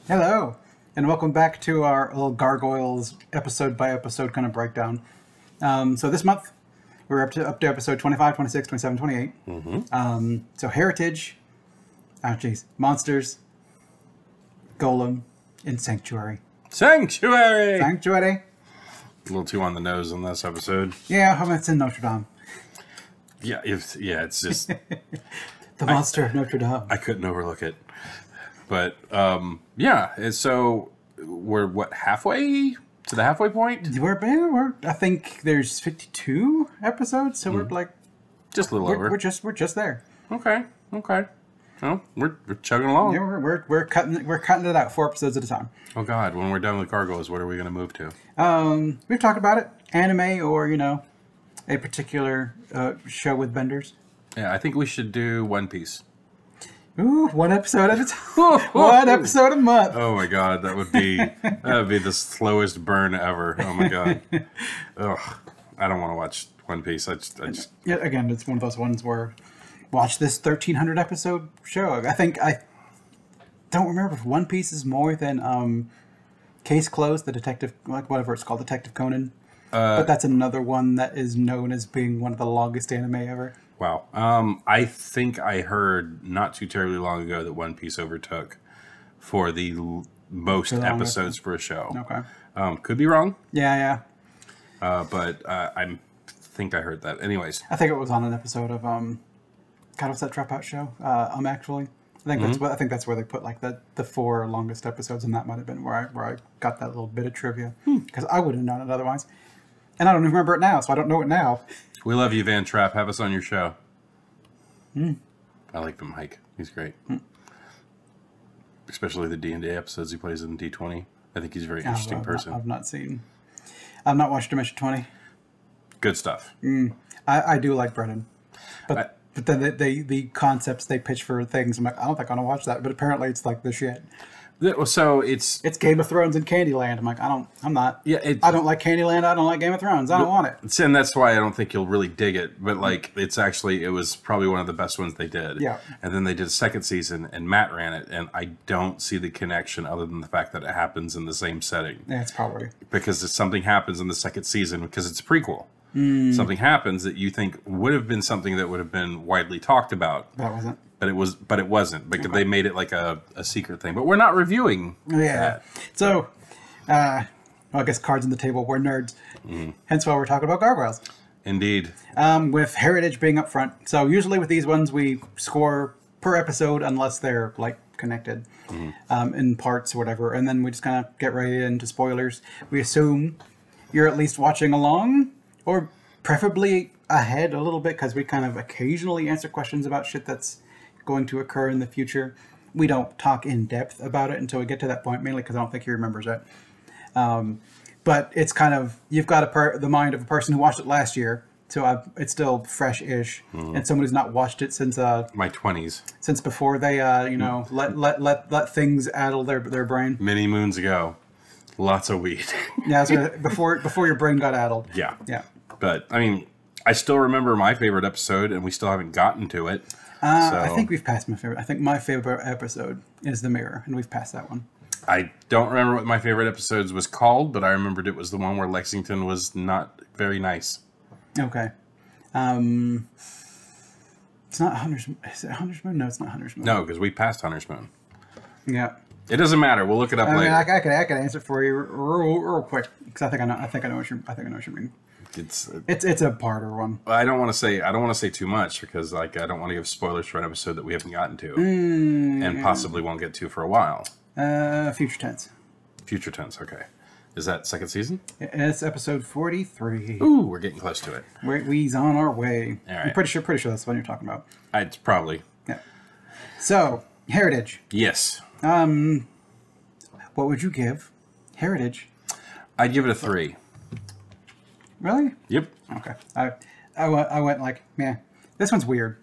Hello, and welcome back to our little Gargoyles episode by episode kind of breakdown. So this month, we're up to episode 25, 26, 27, 28. So Heritage, Monsters, Golem, and Sanctuary. Sanctuary! Sanctuary? A little too on the nose in this episode. Yeah, it's in Notre Dame. Yeah, it's just... The monster of Notre Dame. I couldn't overlook it. But, yeah, and so we're, halfway to the halfway point? We're I think there's 52 episodes, so we're like... Just a little over. We're just there. Okay. Well, we're chugging along. Yeah, we're cutting it out 4 episodes at a time. Oh, God, when we're done with Gargoyles, what are we going to move to? We've talked about it. Anime or, a particular show with benders. Yeah, I think we should do One Piece. Ooh, 1 episode at a time. 1 episode a month. Oh my God, that would be the slowest burn ever. Oh my God. Ugh, I don't want to watch One Piece. I just. Yeah, again, it's one of those ones where watch this 1,300 episode show. I don't remember if One Piece is more than Case Closed, the detective, like whatever it's called, Detective Conan. But that's another one that is known as being one of the longest anime ever. Wow. I think I heard not too terribly long ago that One Piece overtook for the most episodes for a show. Okay. Could be wrong. Yeah. But I think I heard that. Anyways. I think it was on an episode of God, what's that Dropout show? Actually. I think that's where they put like the 4 longest episodes, and that might have been where I got that little bit of trivia. Because I wouldn't have known it otherwise. And I don't even remember it now, so I don't know it now. We love you, Van Trapp. Have us on your show. I like the Mike. He's great. Especially the D&D episodes he plays in D20. I think he's a very interesting person. I've not watched Dimension 20. Good stuff. I do like Brennan. But then the concepts they pitch for things, I'm like, I don't think I want to watch that. But apparently it's like the shit. So it's Game of Thrones and Candyland. I'm like, I'm not. Yeah, I don't like Candyland. I don't like Game of Thrones. I don't want it. And that's why I don't think you'll really dig it. But like, it was probably one of the best ones they did. Yeah. And then they did a second season, and Matt ran it, and I don't see the connection other than the fact that it happens in the same setting. Yeah, it's probably because if something happens in the second season because it's a prequel. Something happens that you think would have been something that would have been widely talked about. That wasn't. But it wasn't because they made it like a secret thing. But we're not reviewing that. So, I guess cards on the table. We're nerds. Hence why we're talking about Gargoyles. Indeed. With Heritage being up front. So usually with these ones we score per episode unless they're like connected in parts or whatever. And then we just kind of get right into spoilers. We assume you're at least watching along or preferably ahead a little bit because we kind of occasionally answer questions about shit that's going to occur in the future. We don't talk in depth about it until we get to that point, mainly because I don't think he remembers it. But it's kind of, you've got the mind of a person who watched it last year, so it's still fresh-ish, and someone who's not watched it since my 20s, since before they let things addle their brain. Many moons ago, lots of weed. Yeah, so before your brain got addled. Yeah. But I mean, I still remember my favorite episode, and we still haven't gotten to it. I think we've passed my favorite. I think my favorite episode is The Mirror, and we've passed that one. I don't remember what my favorite episodes was called, but I remembered it was the one where Lexington was not very nice. Okay. It's not Hunter's Moon. Is it Hunter's Moon? No, it's not Hunter's Moon. No, because we passed Hunter's Moon. Yeah. It doesn't matter. We'll look it up later. I can answer for you real quick because I think I know what you mean. It's a parter one. I don't want to say too much because like I don't want to give spoilers for an episode that we haven't gotten to and possibly won't get to for a while. Future tense. Future tense. Okay. Is that second season? It's episode 43. Ooh, we're getting close to it. We's on our way. All right. I'm pretty sure that's the one you're talking about. It's probably. Yeah. So Heritage. Yes. What would you give Heritage? I'd give it a 3. Really? Yep. Okay. I went like, man, this one's weird.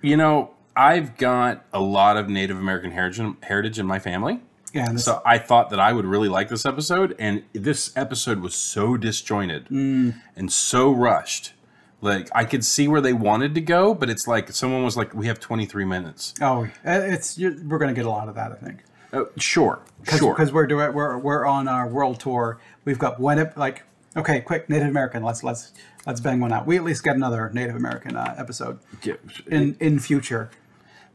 You know, I've got a lot of Native American heritage in my family. Yeah. So I thought that I would really like this episode, and this episode was so disjointed and so rushed. Like, I could see where they wanted to go, but it's like someone was like, we have 23 minutes. Oh, we're going to get a lot of that, I think. Sure. Because we're on our world tour. We've got okay, quick, Native American. Let's bang one out. We at least get another Native American episode in future.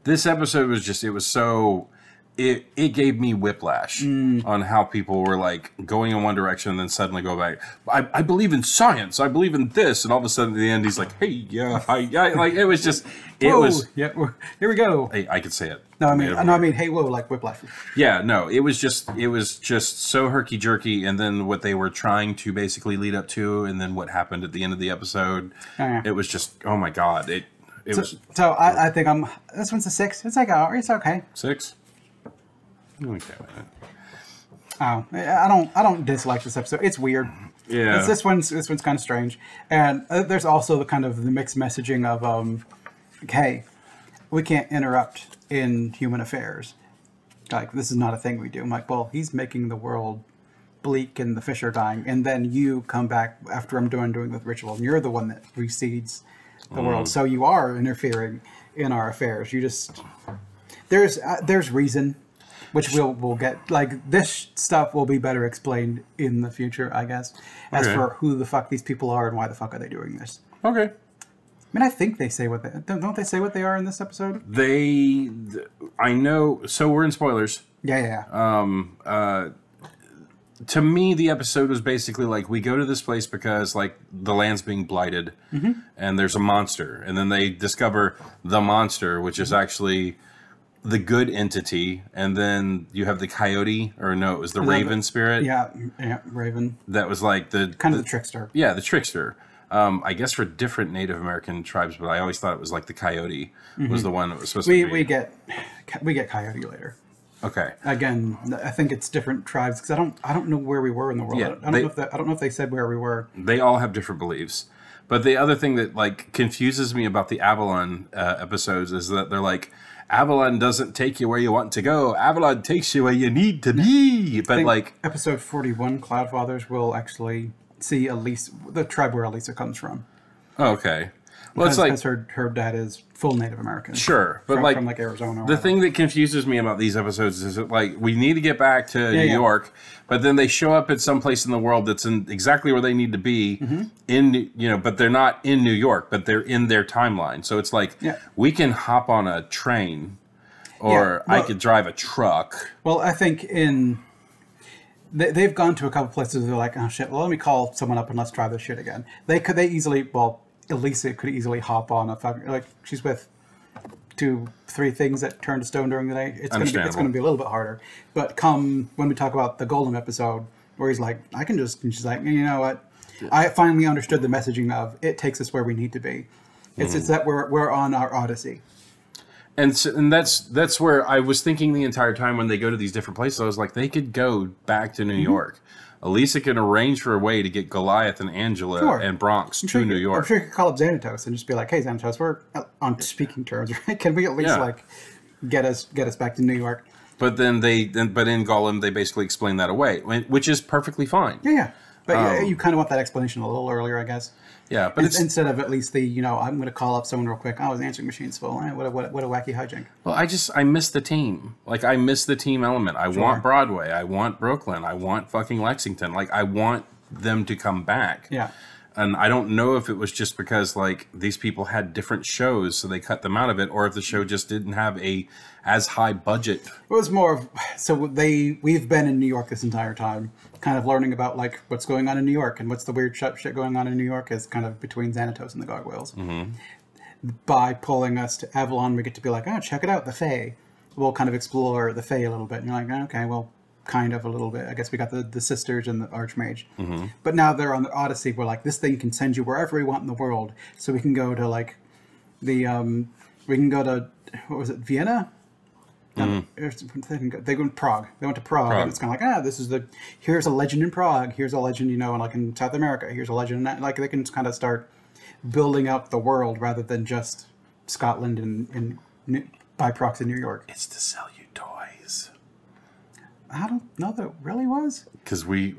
This episode was just, it was so, it gave me whiplash on how people were like going in one direction and then suddenly go back. I believe in science. I believe in this. And all of a sudden at the end, he's like, hey, yeah, like it was just, here we go. Hey, I could say it. No, I mean, hey, whoa, like whiplash. Yeah, no, it was just so herky jerky. And then what they were trying to basically lead up to, and then what happened at the end of the episode, it was just, oh my God. I think this one's a 6. It's like, oh, it's okay. 6? Okay. Oh, I don't dislike this episode. It's weird. Yeah. This one's kind of strange, and there's also the mixed messaging of hey, we can't interrupt in human affairs. Like, this is not a thing we do. I'm like, well, he's making the world bleak and the fish are dying, and then you come back after I'm doing the ritual, and you're the one that reseeds the world. So you are interfering in our affairs. You just there's reason. Which we'll get, like, this stuff will be better explained in the future, I guess, as for who the fuck these people are and why the fuck are they doing this. Okay. I mean, I think they say don't they say what they are in this episode? I know, so we're in spoilers. Yeah. To me, the episode was basically like, we go to this place because, like, the land's being blighted, and there's a monster, and then they discover the monster, which is actually the good entity, and then you have the coyote, or no, it was the raven spirit. Yeah, raven. That was like the trickster. Yeah, the trickster. I guess for different Native American tribes, but I always thought it was like the coyote was the one that was supposed to be. We get coyote later. Okay. Again, I think it's different tribes because I don't know where we were in the world. Yeah, I don't know if they said where we were. They all have different beliefs. But the other thing that like confuses me about the Avalon episodes is that they're like, Avalon doesn't take you where you want to go. Avalon takes you where you need to be. But like episode 41, Cloudfathers will actually see the tribe where Elisa comes from. Oh, okay. Well, it's like her dad is full Native American. Sure, but from like Arizona. The thing that confuses me about these episodes is that like we need to get back to New York, but then they show up at some place in the world that's in exactly where they need to be but they're not in New York, but they're in their timeline. So it's like we can hop on a train, or I could drive a truck. Well, I think they've gone to a couple places. They're like, oh shit. Well, let me call someone up and let's try this shit again. Elisa could easily hop on she's with 2-3 things that turn to stone during the day. It's gonna be a little bit harder. But when we talk about the Golem episode, where he's like, and she's like, you know what? I finally understood the messaging of it takes us where we need to be. It's that we're on our odyssey. And that's where I was thinking the entire time when they go to these different places. I was like, they could go back to New York. Elisa can arrange for a way to get Goliath and Angela and Bronx to New York. I'm sure you could call up Xanatos and just be like, hey, Xanatos, we're on speaking terms, right? Can we at least get us back to New York? But then but in Golem, they basically explain that away, which is perfectly fine. Yeah. But you kind of want that explanation a little earlier, I guess. Yeah, but instead of at least I'm going to call up someone real quick. Oh, his answering machine's full. What a wacky hijink. Well, I miss the team. Like, I miss the team element. I want Broadway. I want Brooklyn. I want fucking Lexington. Like, I want them to come back. Yeah. And I don't know if it was just because, like, these people had different shows, so they cut them out of it, or if the show just didn't have a as high budget. It was more of, we've been in New York this entire time, kind of learning about, like, what's going on in New York, and what's the weird shit going on in New York is kind of between Xanatos and the Gargoyles. By pulling us to Avalon, we get to be like, oh, check it out, the Fae. We'll kind of explore the Fae a little bit, and you're like, okay, well, kind of a little bit. I guess we got the sisters and the Archmage. But now they're on the Odyssey where, like, this thing can send you wherever we want in the world. So we can go to, like, we can go to, what was it, Vienna? They go to Prague. They went to Prague. And it's kind of like, here's a legend in Prague. Here's a legend, and like in South America. Here's a legend. Like, they can kind of start building up the world rather than just Scotland and by proxy New York. It's to sell you toys. I don't know that it really was. Because we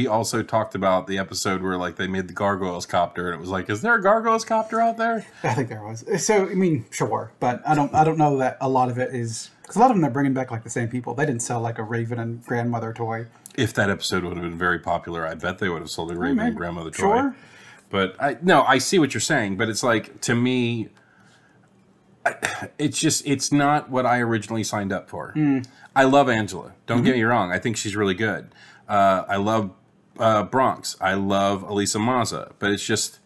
also talked about the episode where, like, they made the Gargoyles copter, and it was like, is there a Gargoyles copter out there? I think there was. So I mean, sure, but I don't know that a lot of it is Because a lot of them, they're bringing back like the same people. They didn't sell like a Raven and grandmother toy. If that episode would have been very popular, I bet they would have sold a Raven and grandmother toy. Sure. But I see what you're saying. But it's like, to me, it's not what I originally signed up for. I love Angela. Don't get me wrong. I think she's really good. I love Bronx. I love Elisa Maza. But it's just,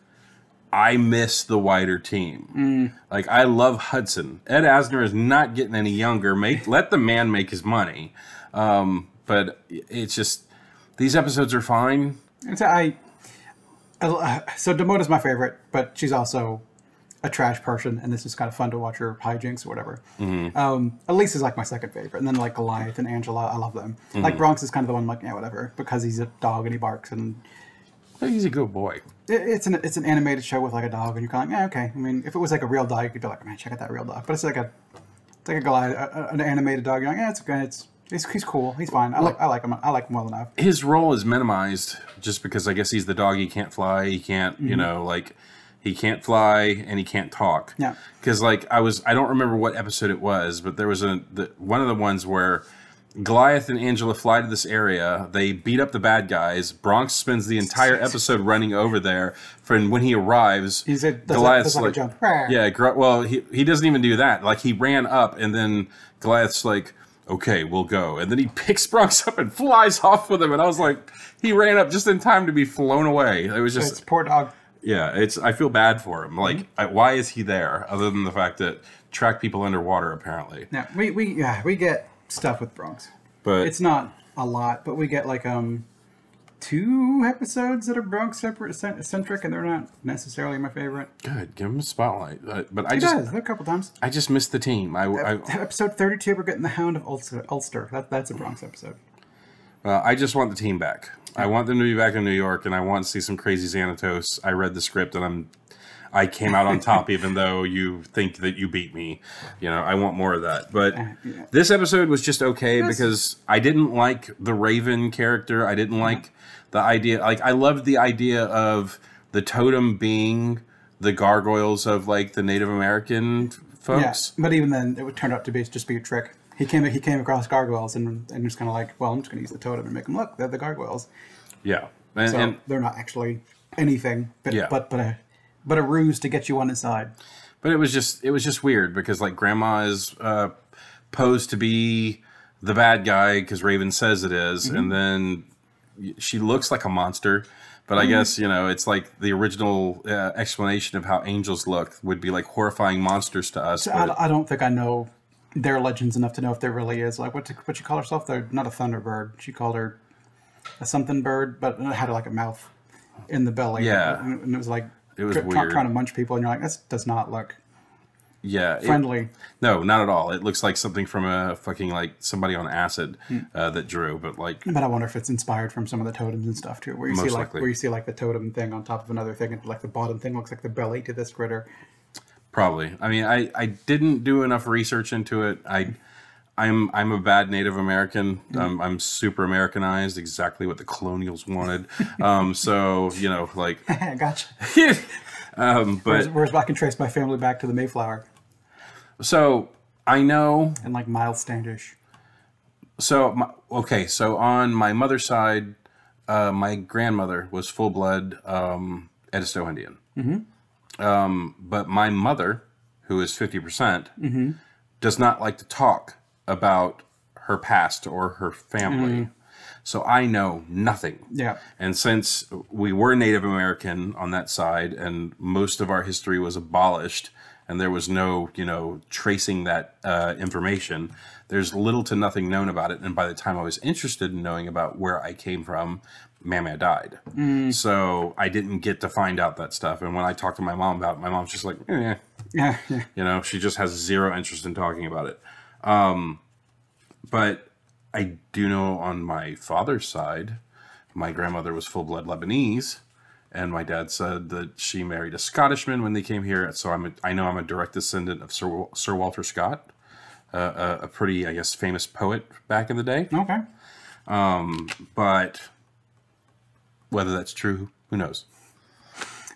I miss the wider team. Like, I love Hudson. Ed Asner is not getting any younger. Let the man make his money. But it's just, these episodes are fine. So Damota's my favorite, but she's also a trash person, and this is kind of fun to watch her hijinks or whatever. Elise is like my second favorite, and then like Goliath and Angela, I love them. Like Bronx is kind of the one I'm like, yeah, whatever, because he's a dog and he barks, and he's a good boy. It's an animated show with like a dog, and you're kind of like, yeah, okay. I mean, if it was like a real dog, you could be like, man, check out that real dog. But it's like a Goliath, an animated dog. You're like, yeah, it's good. He's cool. He's fine. I like him. I like him well enough. His role is minimized just because I guess he's the dog. He can't fly. He can't, he can't fly and he can't talk. Yeah. Because I don't remember what episode it was, but there was one of the ones where Goliath and Angela fly to this area. They beat up the bad guys. Bronx spends the entire episode running over there. And when he arrives, Goliath's like, jump. Yeah. Well, he doesn't even do that. Like, he ran up, and then Goliath's like, okay, we'll go. And then he picks Bronx up and flies off with him. And I was like, he ran up just in time to be flown away. It was just, it's poor dog. Yeah, I feel bad for him. Like, why is he there? Other than the fact that track people underwater, apparently. Yeah, we get stuff with Bronx, but it's not a lot. But we get like 2 episodes that are Bronx centric, and they're not necessarily my favorite. Good, give him a spotlight. But he does a couple times. I just missed the team. Episode 32, we're getting the Hound of Ulster. That's a Bronx episode. I just want the team back. I want them to be back in New York, and I want to see some crazy Xanatos. I read the script, and I came out on top, even though you think that you beat me. I want more of that. But this episode was just okay because I didn't like the Raven character. I didn't like the idea. Like, I loved the idea of the totem being the gargoyles of like the Native American folks. Yeah, but even then, it would turn out to just be a trick. He came across gargoyles and was kind of like, well, I'm just going to use the totem and make them look. They're the gargoyles. Yeah, and they're not actually anything, but a ruse to get you on his side. But it was just weird because like Grandma is posed to be the bad guy because Raven says it is, and then she looks like a monster. But I guess it's like the original explanation of how angels look would be like horrifying monsters to us. So I don't think I know their legends enough to know if there really is like what she called herself. They're not a thunderbird. She called her a something bird, but it had like a mouth in the belly. Yeah, and it was like weird, trying to munch people, and you're like, this does not look friendly. No, not at all. It looks like something from a fucking like somebody on acid that drew. But I wonder if it's inspired from some of the totems and stuff too, where you see like the totem thing on top of another thing, and like the bottom thing looks like the belly to this critter. Probably. I mean, I didn't do enough research into it. I'm a bad Native American. I'm super Americanized, exactly what the colonials wanted. So like. Gotcha. But whereas I can trace my family back to the Mayflower. So I know. And like Miles Standish. So so on my mother's side, my grandmother was full blood Edisto Indian. But my mother, who is 50%, does not like to talk about her past or her family. So I know nothing. Yeah. And since we were Native American on that side and most of our history was abolished and there was no, tracing that information, there's little to nothing known about it. And by the time I was interested in knowing about where I came from, Mama died. So I didn't get to find out that stuff. And when I talked to my mom about it, my mom's just like, yeah. She just has zero interest in talking about it. But I do know on my father's side, my grandmother was full-blood Lebanese, and my dad said that she married a Scottishman when they came here. So I know I'm a direct descendant of Sir Walter Scott, a pretty, I guess, famous poet back in the day. Okay. But whether that's true, who knows?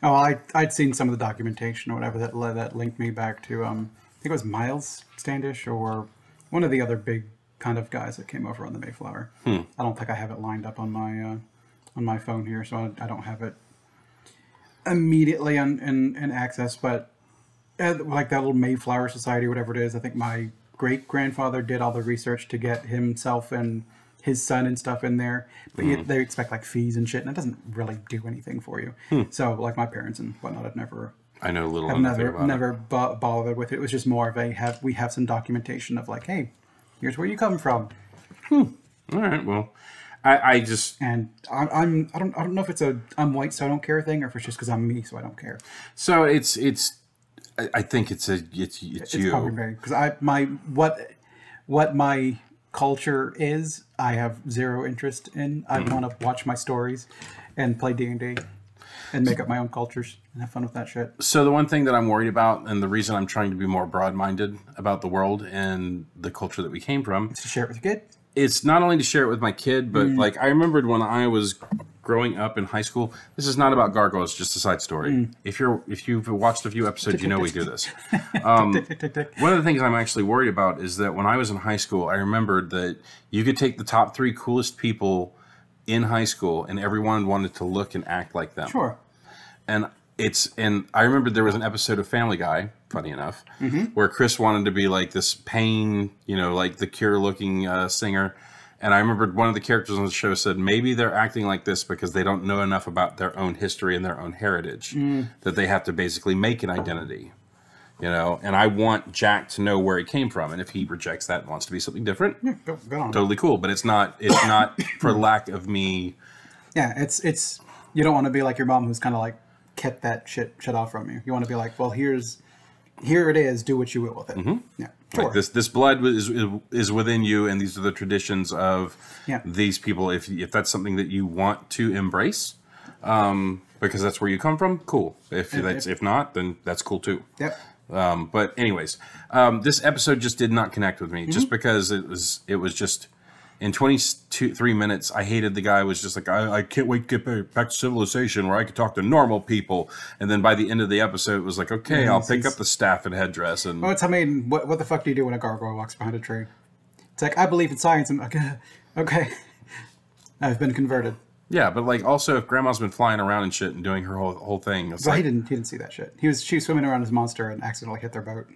Oh, I'd seen some of the documentation or whatever that linked me back to, I think it was Miles Standish or One of the other big kind of guys that came over on the Mayflower. I don't think I have it lined up on my phone here, so I don't have it immediately in access. But like that little Mayflower Society, whatever it is, I think my great-grandfather did all the research to get himself and his son and stuff in there. But they expect like fees and shit, and it doesn't really do anything for you. So like my parents and whatnot have never... I know a little. I've never bothered with it. It was just more of we have some documentation of like, hey, here's where you come from. All right. Well, I just and I don't know if it's I'm white so I don't care thing, or if it's just because I'm me so I don't care. So it's I think it's you. Probably because what my culture is, I have zero interest in. I want to watch my stories and play D&D. And make up my own cultures and have fun with that shit. So the one thing that I'm worried about, and the reason I'm trying to be more broad-minded about the world and the culture that we came from, is to share it with your kid. It's not only to share it with my kid, but like I remembered when I was growing up in high school. This is not about Gargoyles, just a side story. If you've watched a few episodes, you know we do this. One of the things I'm actually worried about is that when I was in high school, I remembered that you could take the top 3 coolest people in high school, and everyone wanted to look and act like them. Sure. And I remember there was an episode of Family Guy, funny enough, where Chris wanted to be like this Pain, like the Cure-looking singer. And I remembered one of the characters on the show said maybe they're acting like this because they don't know enough about their own history and their own heritage, that they have to basically make an identity. And I want Jack to know where he came from, and if he rejects that and wants to be something different, go on. Totally cool. But it's not for lack of me. Yeah, it's you don't want to be like your mom who's kind of like kept that shit off from you. You want to be like, well, here it is. Do what you will with it. Yeah, sure. Like this blood is within you, and these are the traditions of these people. If that's something that you want to embrace, because that's where you come from, cool. If not, then that's cool too. Yep. But anyways, this episode just did not connect with me, just because it was just in 23 minutes. I hated the guy. Was just like, I can't wait to get back to civilization where I could talk to normal people. And then by the end of the episode, it was like, okay, I'll pick up the staff and headdress. And what the fuck do you do when a gargoyle walks behind a tree? It's like, I believe in science. I'm like, okay, I've been converted. Yeah, but like also if Grandma's been flying around and shit and doing her whole thing, it's he didn't see that shit. She was swimming around his monster and accidentally hit their boat.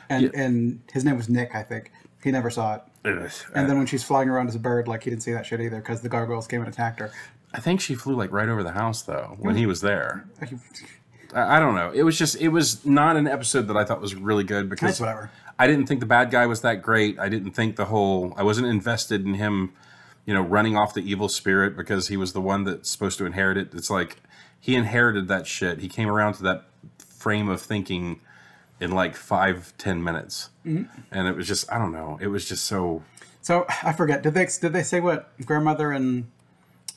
And his name was Nick, I think. He never saw it. And then when she's flying around as a bird, like he didn't see that shit either because the gargoyles came and attacked her. I think she flew like right over the house though when he was there. I don't know. It was not an episode that I thought was really good because whatever. I didn't think the bad guy was that great. I didn't think I wasn't invested in him, running off the evil spirit because he was the one that's supposed to inherit it. It's like he inherited that shit. He came around to that frame of thinking in like 5-10 minutes. And it was just, I don't know. It was just so I forget. Did they say what grandmother and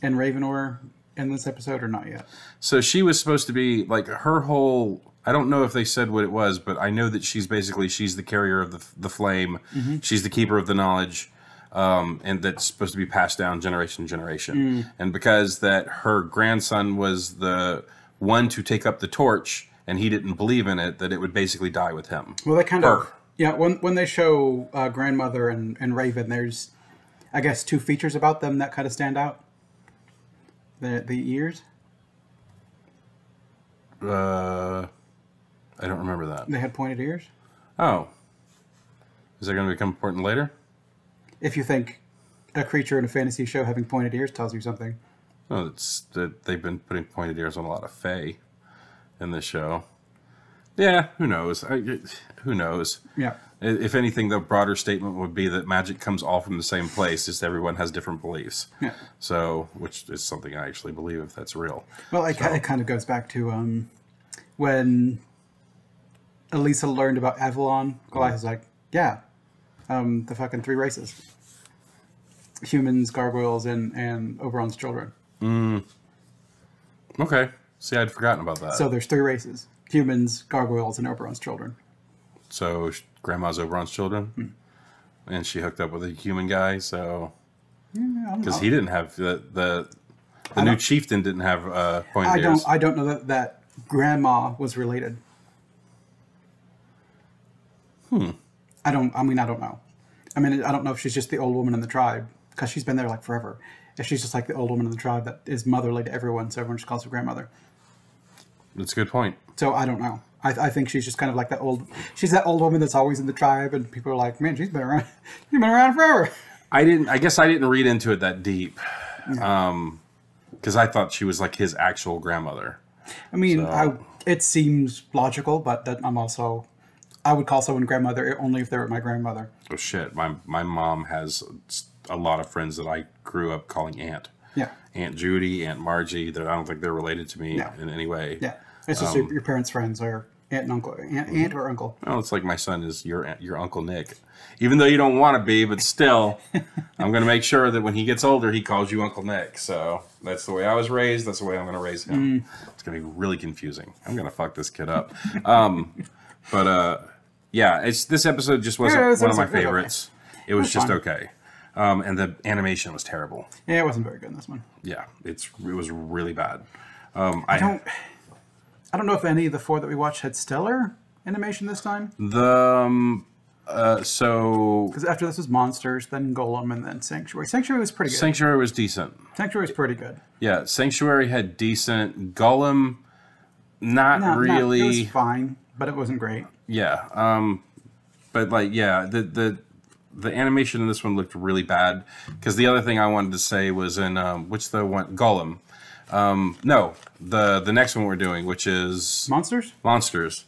Raven were in this episode or not yet? So she was supposed to be like her whole, I don't know if they said what it was, but I know that she's the carrier of the flame. She's the keeper of the knowledge. And that's supposed to be passed down generation to generation. And because that her grandson was the one to take up the torch and he didn't believe in it, that it would basically die with him. Well, they kind of... Yeah, when they show grandmother and Raven, there's, I guess, 2 features about them that kind of stand out. The ears. I don't remember that. They had pointed ears. Oh. Is that going to become important later? If you think a creature in a fantasy show having pointed ears tells you something. Oh, it's that they've been putting pointed ears on a lot of fae in this show. Yeah, who knows? Who knows? Yeah. If anything, the broader statement would be that magic comes all from the same place, just everyone has different beliefs. Yeah. So, which is something I actually believe if that's real. Well, it kind of goes back to when Elisa learned about Avalon. Goliath was like, yeah, the fucking 3 races. Humans, gargoyles, and Oberon's children. Okay. See, I'd forgotten about that. So there's 3 races. Humans, gargoyles, and Oberon's children. So Grandma's Oberon's children? And she hooked up with a human guy, so... Because he didn't have... The new chieftain didn't have pointed ears. I don't know that Grandma was related. I don't know. I mean, I don't know if she's just the old woman in the tribe, because she's been there like forever. If she's just like the old woman in the tribe that is motherly to everyone, so everyone just calls her grandmother. That's a good point. So I don't know. I think she's just kind of like that old. She's that old woman that's always in the tribe, and people are like, "Man, she's been around. She's been around forever." I guess I didn't read into it that deep, because I thought she was like his actual grandmother. I mean, it seems logical, but that I would call someone grandmother only if they were my grandmother. Oh shit! My mom has a lot of friends that I grew up calling aunt. Yeah. Aunt Judy, Aunt Margie. I don't think they're related to me in any way. Yeah. It's just your parents' friends or aunt and uncle, aunt or uncle. Well, it's like my son is your Uncle Nick. Even though you don't want to be, but still, I'm going to make sure that when he gets older, he calls you Uncle Nick. So that's the way I was raised. That's the way I'm going to raise him. It's going to be really confusing. I'm going to fuck this kid up. Yeah, this episode just wasn't one of my favorites. It was just okay. And the animation was terrible. Yeah, it wasn't very good in this one. Yeah, it was really bad. I don't know if any of the 4 that we watched had stellar animation this time. Because after this was Monsters, then Golem, and then Sanctuary. Sanctuary was pretty good. Sanctuary was decent. Sanctuary was pretty good. Yeah, Sanctuary had decent. Golem, not really. It was fine, but it wasn't great. Yeah, but like, yeah, the animation in this one looked really bad. Because the other thing I wanted to say was in which the one Golem. No, the next one we're doing, which is Monsters. Monsters.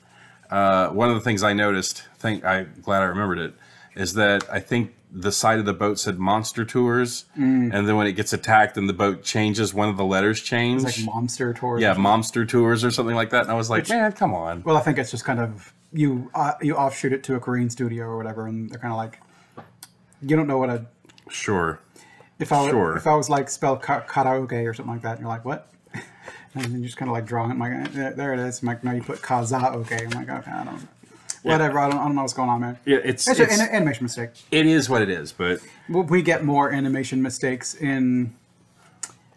One of the things I noticed, I'm glad I remembered it, is that I think the side of the boat said Monster Tours, and then when it gets attacked and the boat changes, one of the letters change. It's like Monster Tours. Yeah, Monster Tours or something like that. And I was like, man, come on. Well, I think it's just kind of you offshoot it to a Korean studio or whatever, and they're kind of like, you don't know what a sure. If I was like spell karaoke or something like that, and you're like, what? And then you just kind of like draw it. I'm like, there it is. I'm like, no, you put kazaoke. I'm like, okay, I don't know. Whatever. I don't know what's going on, man. Yeah, it's an animation mistake. It is what it is, but we get more animation mistakes in,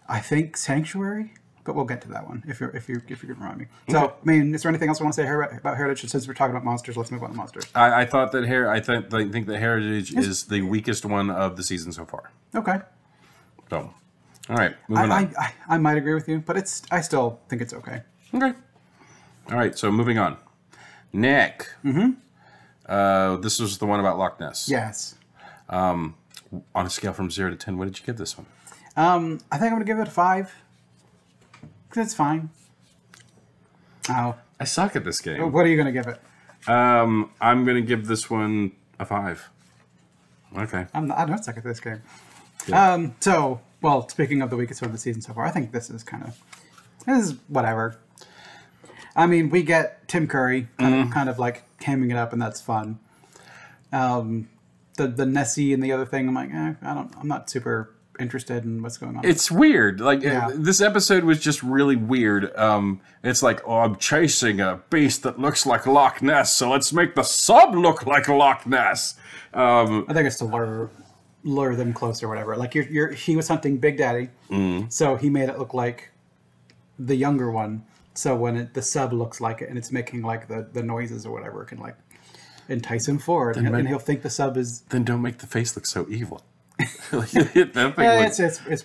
I think, Sanctuary. But we'll get to that one if you can remind me. So, I mean, is there anything else I want to say about Heritage? Since we're talking about monsters, let's move on to monsters. I thought that I think that Heritage is the weakest one of the season so far. Okay. So, all right, moving on. I might agree with you, but I still think it's okay. Okay. All right, so moving on. Nick. This was the one about Loch Ness. Yes. On a scale from 0 to 10, what did you give this one? I think I'm going to give it a 5. It's fine. Oh. I suck at this game. What are you going to give it? I'm going to give this one a 5. Okay. I don't suck at this game. Yeah. Well, speaking of the weakest one of the season so far, I think this is whatever. I mean, we get Tim Curry kind of like hamming it up, and that's fun. The Nessie and the other thing, I'm like, I'm not super interested in what's going on. It's weird. Like, this episode was just really weird. It's like, oh, I'm chasing a beast that looks like Loch Ness, so let's make the sub look like Loch Ness. I think it's to lure them closer or whatever. Like, he was hunting Big Daddy, so he made it look like the younger one. So when the sub looks like it and it's making like the noises or whatever, it can like entice him forward, and he'll think the sub is. Then don't make the face look so evil. It's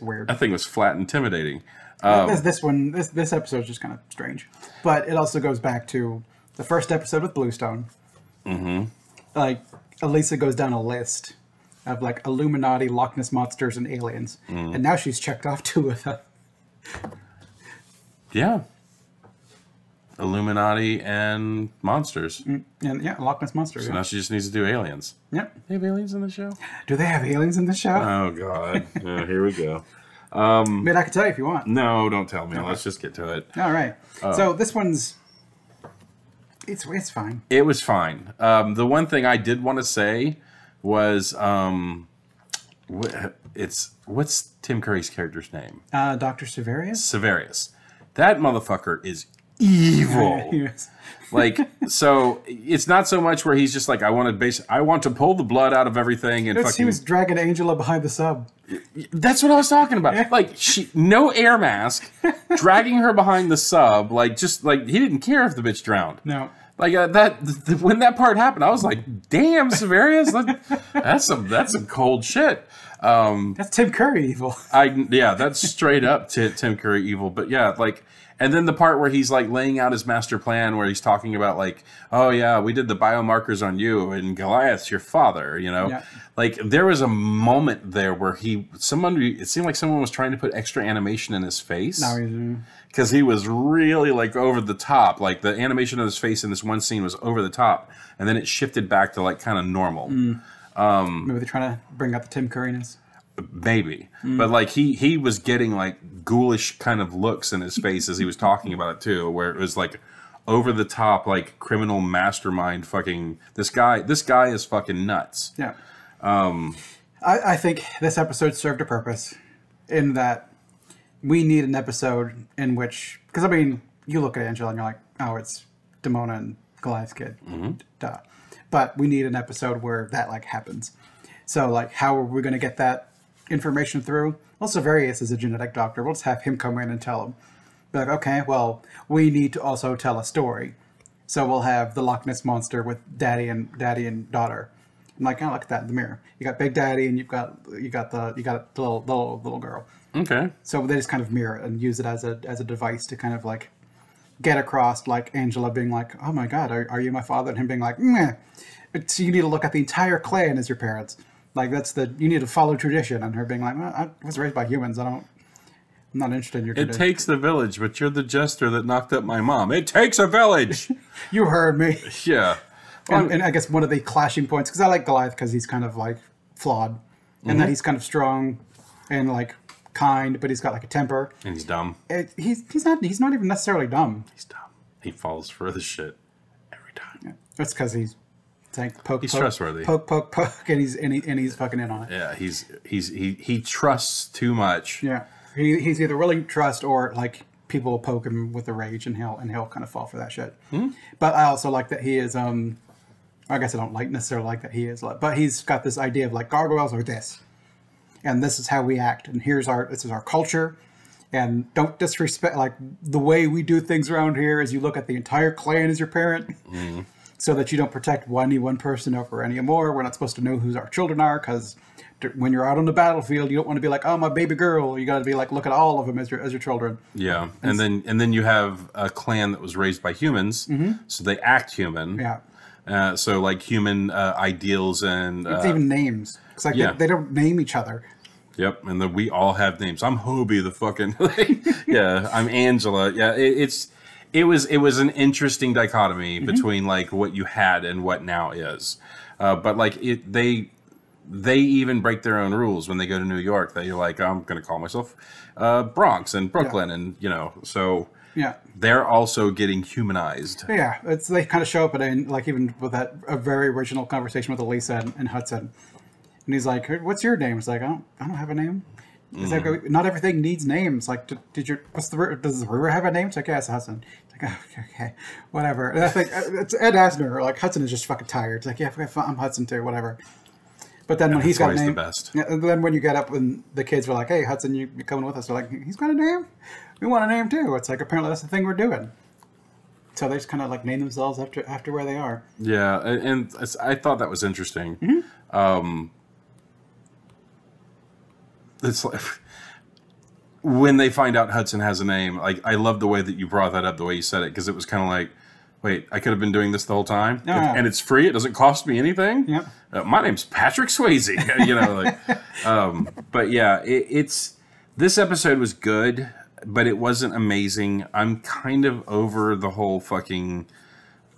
weird. That thing was flat and intimidating. This episode is just kind of strange, but it also goes back to the first episode with Bluestone. Like, Elisa goes down a list of like Illuminati, Loch Ness monsters, and aliens, and now she's checked off 2 of them. Yeah. Illuminati and monsters. And Loch Ness monsters. So now she just needs to do aliens. Yep. They have aliens in the show? Do they have aliens in the show? Oh, God. Here we go. I mean, I can tell you if you want. No, don't tell me. Okay. Let's just get to it. All right. So this one's... It's fine. It was fine. The one thing I did want to say was... what's Tim Curry's character's name? Dr. Severius? Severius. That motherfucker is evil. Yes. Like, so it's not so much where he's just like, I want to pull the blood out of everything and he was dragging Angela behind the sub. That's what I was talking about. Yeah. Like, no air mask, dragging her behind the sub, like, just like he didn't care if the bitch drowned. No. Like when that part happened, I was like, "Damn, Severius, that's some cold shit." That's Tim Curry evil. That's straight up to Tim Curry evil. But yeah, like, and then the part where he's like laying out his master plan, where he's talking about like, "Oh yeah, we did the biomarkers on you, and Goliath's your father." You know, like there was a moment there where it seemed like someone was trying to put extra animation in his face. Because he was really like over the top. Like the animation of his face in this one scene was over the top, and then it shifted back to like kind of normal. Maybe they're trying to bring out the Tim Curryness. Maybe, but like he was getting like ghoulish kind of looks in his face as he was talking about it too, where it was like over the top, like criminal mastermind. Fucking this guy is fucking nuts. Yeah, I think this episode served a purpose in that. We need an episode in which, because I mean, you look at Angela and you're like, oh, it's Demona and Goliath's kid, duh. But we need an episode where that like happens. So like, how are we going to get that information through? Well, Severius is a genetic doctor. We'll just have him come in and tell him. Be like, okay, well, we need to also tell a story. So we'll have the Loch Ness monster with daddy and daughter. I'm like, oh, look at that in the mirror. You got Big Daddy and you got the little girl. Okay. So they just kind of mirror it and use it as a device to kind of like get across, like Angela being like, "Oh my God, are you my father?" and him being like, "Meh." So you need to look at the entire clan as your parents. Like you need to follow tradition, and her being like, "Well, I was raised by humans. I'm not interested in your tradition." It takes the village, but you're the jester that knocked up my mom. It takes a village. You heard me. Yeah. And I guess one of the clashing points, because I like Goliath because he's kind of like flawed, and that he's kind of strong and like kind, but he's got like a temper. And he's dumb. He's not even necessarily dumb. He's dumb. He falls for the shit every time. Yeah. That's because he's like he's trustworthy. Poke, and he's fucking in on it. Yeah, he trusts too much. Yeah, he's either willing to trust or like people will poke him with the rage, and he'll kind of fall for that shit. But I also like that he is. I guess I don't necessarily like that he is, but he's got this idea of like gargoyles are this. And this is how we act, and this is our culture, and don't disrespect, like, the way we do things around here is you look at the entire clan as your parent, so that you don't protect any one person over any more. We're not supposed to know who our children are, because when you're out on the battlefield, you don't want to be like, oh, my baby girl. You got to be like, look at all of them as your children. Yeah, and then you have a clan that was raised by humans, so they act human. Yeah. So like human ideals and it's even names. It's like they don't name each other. Yep, and then we all have names. I'm Hobie the fucking yeah. I'm Angela. Yeah, it was an interesting dichotomy between like what you had and what now is. But like they even break their own rules when they go to New York. That you're like, I'm going to call myself Bronx and Brooklyn, and so. Yeah, they're also getting humanized. Yeah, they kind of show up and like even with a very original conversation with Elisa and Hudson, and he's like, "What's your name?" It's like, I don't have a name. It's like, not everything needs names. Like, does the river have a name? It's like, yeah, it's Hudson. It's like, okay, whatever. And I think it's Ed Asner. Like Hudson is just fucking tired. It's like, yeah, I'm Hudson too, whatever. But then when he's got a name, the best. And then when you get up and the kids were like, "Hey, Hudson, you're coming with us?" They're like, "He's got a name. We want a name too." It's like apparently that's the thing we're doing. So they just kind of like name themselves after where they are. Yeah, and I thought that was interesting. It's like when they find out Hudson has a name. Like I love the way that you brought that up, the way you said it, because it was kind of like, wait, I could have been doing this the whole time, and it's free. It doesn't cost me anything. Yep. My name's Patrick Swayze. But yeah, this episode was good, but it wasn't amazing. I'm kind of over the whole fucking.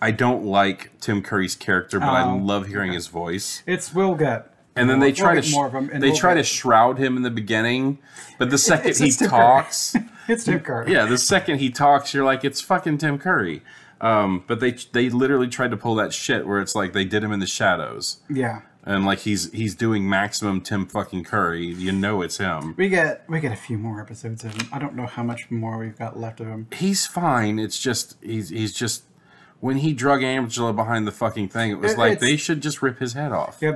I don't like Tim Curry's character, but I love hearing his voice. We'll get. And then they try to shroud him in the beginning, but the second he talks, it's Tim Curry. Yeah, the second he talks, you're like, it's fucking Tim Curry. But they literally tried to pull that shit where it's like they did him in the shadows. Yeah. And like he's doing maximum Tim fucking Curry. You know it's him. We get a few more episodes of him. I don't know how much more we've got left of him. He's fine. It's just he's just when he drug Angela behind the fucking thing, it was like they should just rip his head off. Yeah,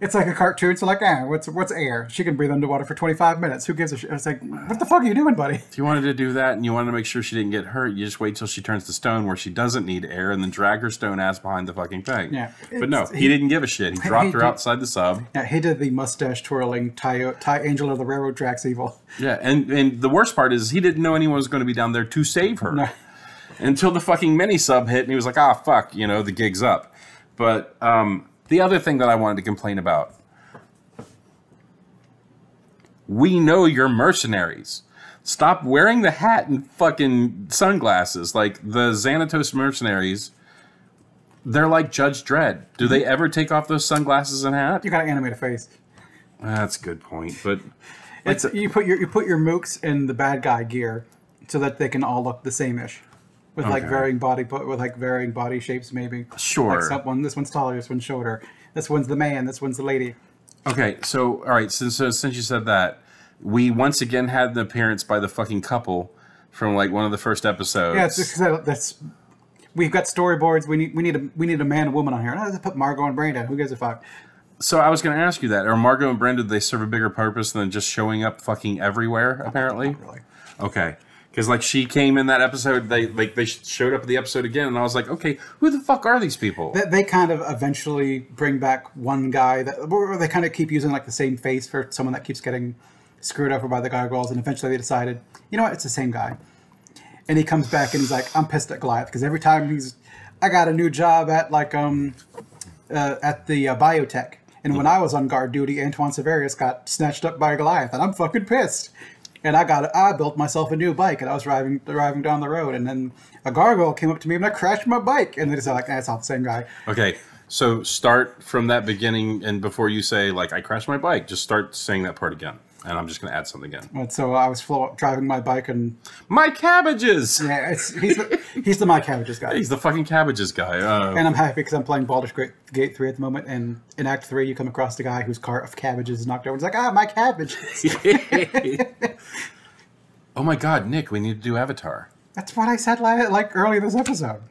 It's like a cartoon. So like, what's air? She can breathe underwater for 25 minutes. Who gives a shit? It's like, what the fuck are you doing, buddy? If you wanted to do that and you wanted to make sure she didn't get hurt, you just wait till she turns to stone where she doesn't need air and then drag her stone ass behind the fucking thing. Yeah. But no, he didn't give a shit. He dropped her outside the sub. Yeah, he did the mustache twirling tie Angel of the Railroad Tracks evil. Yeah, and the worst part is he didn't know anyone was going to be down there to save her. No. Until the fucking mini sub hit and he was like, fuck, the gig's up. But the other thing that I wanted to complain about, we know you're mercenaries. Stop wearing the hat and fucking sunglasses. Like, the Xanatos mercenaries, they're like Judge Dredd. Do they ever take off those sunglasses and hat? You gotta animate a face. That's a good point, but... You put your mooks in the bad guy gear so that they can all look the same-ish. With like varying body shapes, maybe. Sure. Like this one's taller, this one's shorter. This one's the man, this one's the lady. Okay, so all right, since you said that, we once again had an appearance by the fucking couple from like one of the first episodes. Yeah, it's just that's we've got storyboards. We need a man and woman on here. Let's put Margot and Brandon. Who gives a fuck? So I was going to ask you that. Are Margot and Brenda, do they serve a bigger purpose than just showing up fucking everywhere? Apparently. Not really. Okay. Because like she came in that episode, they showed up in the episode again, and I was like, okay, who the fuck are these people? They kind of eventually bring back one guy or they kind of keep using like the same face for someone that keeps getting screwed over by the Gargoyles, and eventually they decided, you know what, it's the same guy. And he comes back and he's like, I'm pissed at Goliath because every time I got a new job at like at the biotech, and when I was on guard duty, Antoine Severius got snatched up by Goliath, and I'm fucking pissed. And I built myself a new bike, and I was driving down the road, and then a gargoyle came up to me and I crashed my bike, and they just like, it's all the same guy. Okay, so start from that beginning, and before you say like I crashed my bike, just start saying that part again, and I'm just gonna add something again. And so I was driving my bike, and my cabbages. Yeah, he's the my cabbages guy. He's the fucking cabbages guy. And I'm happy because I'm playing Baldur's Gate 3 at the moment, and in Act 3 you come across the guy whose cart of cabbages is knocked over. It's like, my cabbages. Oh my God, Nick, we need to do Avatar. That's what I said like early this episode.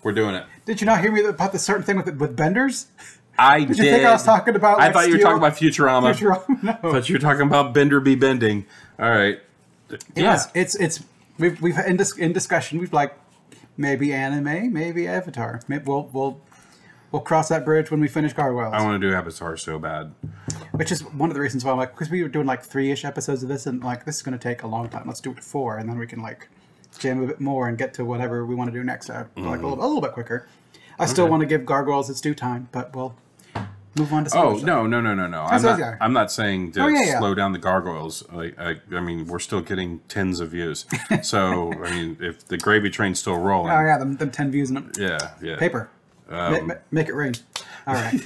We're doing it. Did you not hear me about the certain thing with benders? I did. Did you think I was talking about? I thought you were talking about Futurama. Futurama, no. But you were talking about Bender be bending. All right. Yeah, we've in discussion. We've like maybe anime, maybe Avatar. Maybe we'll cross that bridge when we finish Gargoyles. I want to do Avatar so bad. Which is one of the reasons why I'm like, because we were doing like 3-ish episodes of this, and like this is going to take a long time. Let's do it 4, and then we can like jam a bit more and get to whatever we want to do next. Like a little bit quicker. I still want to give Gargoyles its due time, but we'll move on to some stuff. No. I'm not saying to slow down the Gargoyles. I mean, we're still getting tens of views. So, I mean, if the gravy train's still rolling. Oh, yeah, them 10 views in them. Yeah. Paper. Make it rain. All right.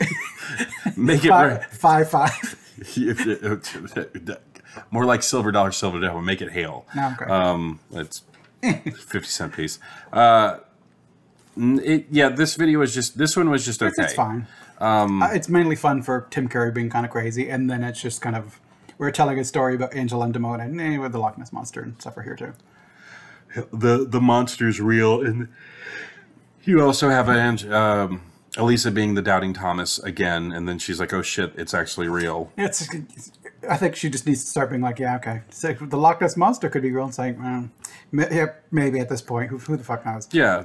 Make it rain. 5. More like silver dollar, silver devil. Make it hail. No, okay. It's 50-cent piece. This video was just, this one was just okay. It's fine. It's mainly fun for Tim Curry being kind of crazy, and then it's just kind of, we're telling a story about Angel and Demona, and with the Loch Ness Monster and stuff are here too. The monster's real, and you also have Elisa being the doubting Thomas again, and then she's like, oh shit, it's actually real. I think she just needs to start being like, yeah, okay. So the Loch Ness Monster could be real, and saying, yeah, maybe at this point, who the fuck knows? Yeah,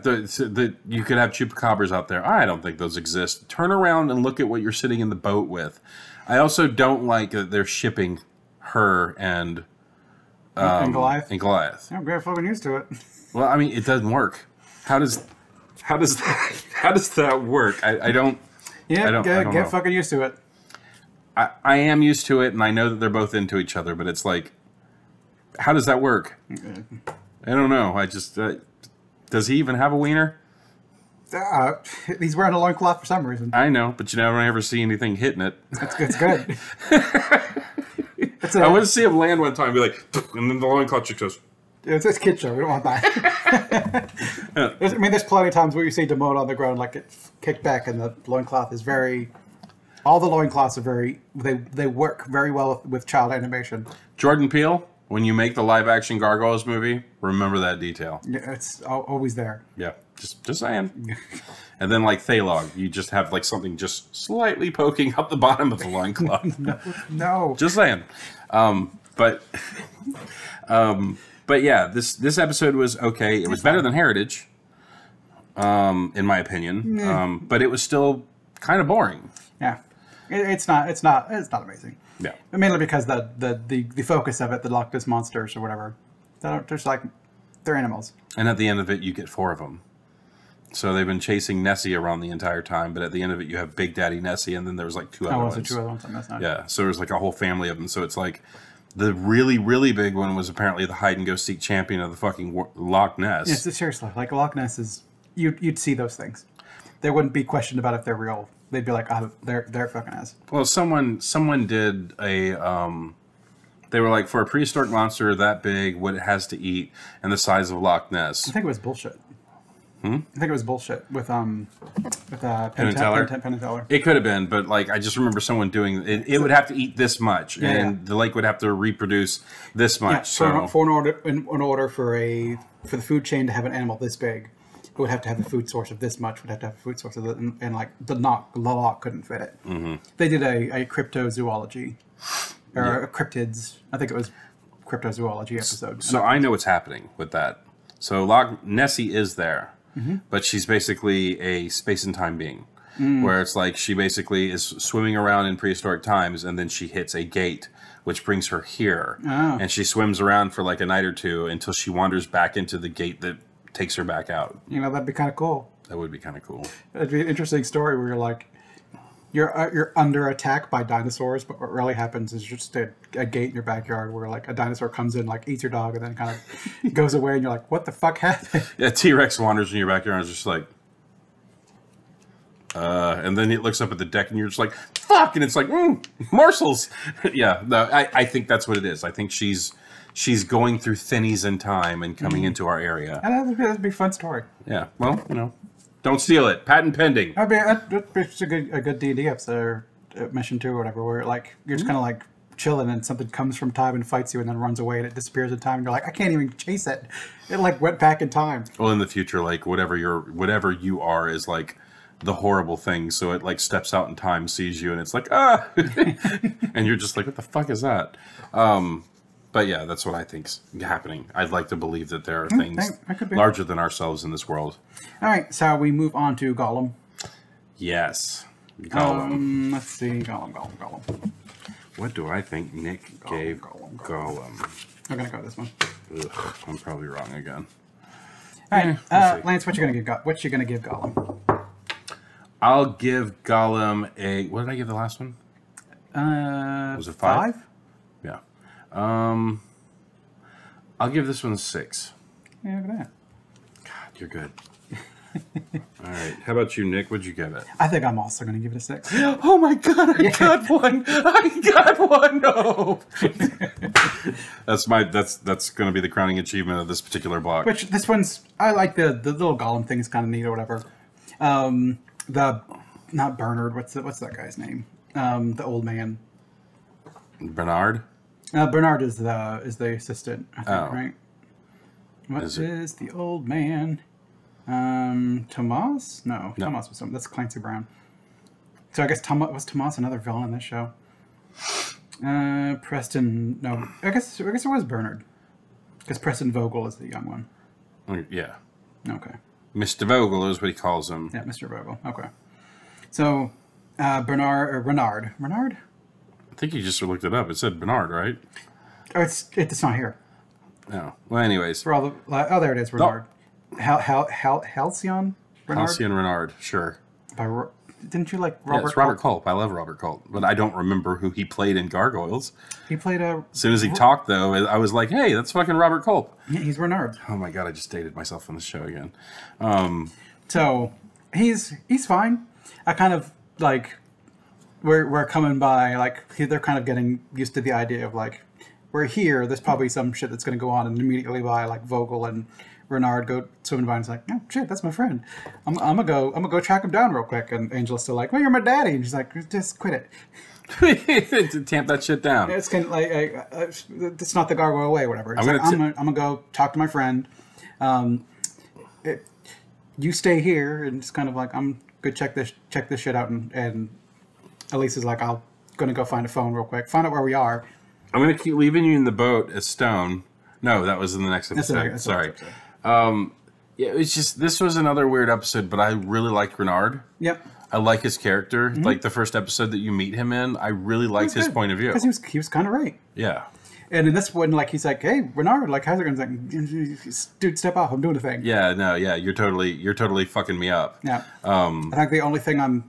you could have chupacabras out there. I don't think those exist. Turn around and look at what you're sitting in the boat with. I also don't like that they're shipping her and Goliath. Yeah, I'm very fucking used to it. Well, I mean, it doesn't work. How does that work? I don't. Yeah, I don't get fucking used to it. I am used to it, and I know that they're both into each other, but it's like, how does that work? I don't know. I just does he even have a wiener? He's wearing a loincloth for some reason. I know, but you never ever see anything hitting it. It's good. I want to see him land one time and be like, and then the loincloth just goes. It's a kid show. We don't want that. There's plenty of times where you see Demona on the ground, like it's kicked back, and the loincloth is very. All the loincloths are very. They work very well with child animation. Jordan Peele, when you make the live action Gargoyles movie, remember that detail. Yeah, it's always there. Yeah. Just saying. And then like Thalog, you just have like something just slightly poking out the bottom of the loincloth. No. Just saying. But yeah, this episode was okay. It was better than Heritage, in my opinion. But it was still kind of boring. Yeah, it's not amazing. Yeah, mainly because the focus of it, the Loch Ness monsters or whatever, they're just like they're animals. And at the end of it, you get 4 of them. So they've been chasing Nessie around the entire time, but at the end of it, you have Big Daddy Nessie, and then there was like 2 other ones. Oh, was it 2 other ones? I missed that. Yeah, so there's like a whole family of them. So it's like the really, really big one was apparently the hide and go seek champion of the fucking Loch Ness. Yeah, seriously, like Loch Ness is you'd see those things. They wouldn't be questioned about if they're real. They'd be like, oh, they're fucking ass. Well, someone did a they were like, for a prehistoric monster that big, what it has to eat and the size of Loch Ness. I think it was bullshit. I think it was bullshit with Penn and Teller. It could have been, but like I just remember someone doing it. It would have to eat this much, and the lake would have to reproduce this much. Yeah, so in order for the food chain to have an animal this big, it would have to have the food source of this much. Would have to have a food source of that, and like the lock couldn't fit it. Mm-hmm. They did a cryptozoology or a cryptids. I think it was cryptozoology episode. So I know what's happening with that. So Loch Nessie is there. Mm-hmm. But she's basically a space and time being, where it's like she basically is swimming around in prehistoric times, and then she hits a gate, which brings her here. Oh. And she swims around for like a night or 2 until she wanders back into the gate that takes her back out. You know, that'd be kind of cool. That would be kind of cool. It'd be an interesting story where you're like, you're under attack by dinosaurs, but what really happens is just a gate in your backyard where like a dinosaur comes in, like eats your dog, and then kind of goes away, and you're like, what the fuck happened? Yeah, T-Rex wanders in your backyard and is just like, and then it looks up at the deck, and you're just like, fuck, and it's like, morsels. Yeah, no, I think that's what it is. I think she's going through thinnies in time and coming into our area. And that'd be a fun story. Yeah, well, you know. Don't steal it. Patent pending. It's a good D&D episode, mission 2 or whatever, where like you're just kind of like chilling and something comes from time and fights you and then runs away and it disappears in time and you're like, I can't even chase it. It like went back in time. Well, in the future, like whatever you are is like the horrible thing. So it like steps out in time, sees you, and it's like and you're just like, what the fuck is that? But yeah, that's what I think's happening. I'd like to believe that there are things larger than ourselves in this world. All right, so we move on to Golem. Yes, Golem. Let's see, Golem. What do I think Nick gave Golem? I'm gonna go this one. Ugh, I'm probably wrong again. All right, Lance, what you gonna give Golem? I'll give Golem a. What did I give the last one? Was it 5? Yeah. I'll give this one a 6. Yeah, look at that. God, you're good. All right. How about you, Nick? What'd you give it? I think I'm also going to give it a 6. Oh my God! I got one. I got one. No. That's going to be the crowning achievement of this particular block. Which this one's. I like the little Golem thing is kind of neat or whatever. Not Bernard. What's that guy's name? The old man. Bernard. Bernard is the assistant, I think, right? What is the old man? Tomas? No, Tomas was something. That's Clancy Brown. So I guess was Tomas another villain in this show? Preston. No, I guess it was Bernard. Because Preston Vogel is the young one. Yeah. Okay. Mr. Vogel is what he calls him. Yeah, Mr. Vogel. Okay. So Renard. I think you just looked it up. It said Bernard, right? Oh, it's not here. No. Well, anyways. For all the there it is, Renard. Halcyon Renard. Halcyon Renard, sure. Didn't you like Robert? Yeah, it's Robert Culp. I love Robert Culp, but I don't remember who he played in Gargoyles. He played a. As soon as he talked, though, I was like, "Hey, that's fucking Robert Culp." Yeah, he's Renard. Oh my God, I just dated myself on this show again. So he's fine. I kind of like. We're coming by, like, they're kind of getting used to the idea of, like, we're here, there's probably some shit that's going to go on, and immediately by, like, Vogel and Renard go swimming by, and it's like, oh, shit, that's my friend. I'm gonna go track him down real quick, and Angela's still like, well, you're my daddy, and she's like, just quit it. Tamp that shit down. It's kind of like, it's not the Gargoyle way, or whatever. I'm gonna go talk to my friend. you stay here, and it's kind of like, I'm gonna check this shit out, and Elise is like, I'm gonna go find a phone real quick, find out where we are. I'm gonna keep leaving you in the boat at Stone. No, that was in the next episode. Sorry. Yeah, it's just, this was another weird episode, but I really liked Renard. Yep. I like his character. Like the first episode that you meet him in, I really liked his point of view. Because he was kind of right. Yeah. And in this one, like, he's like, "Hey, Renard, like, how's it going?" He's like, "Dude, step off! I'm doing a thing." Yeah, no, yeah, you're totally fucking me up. Yeah. I think the only thing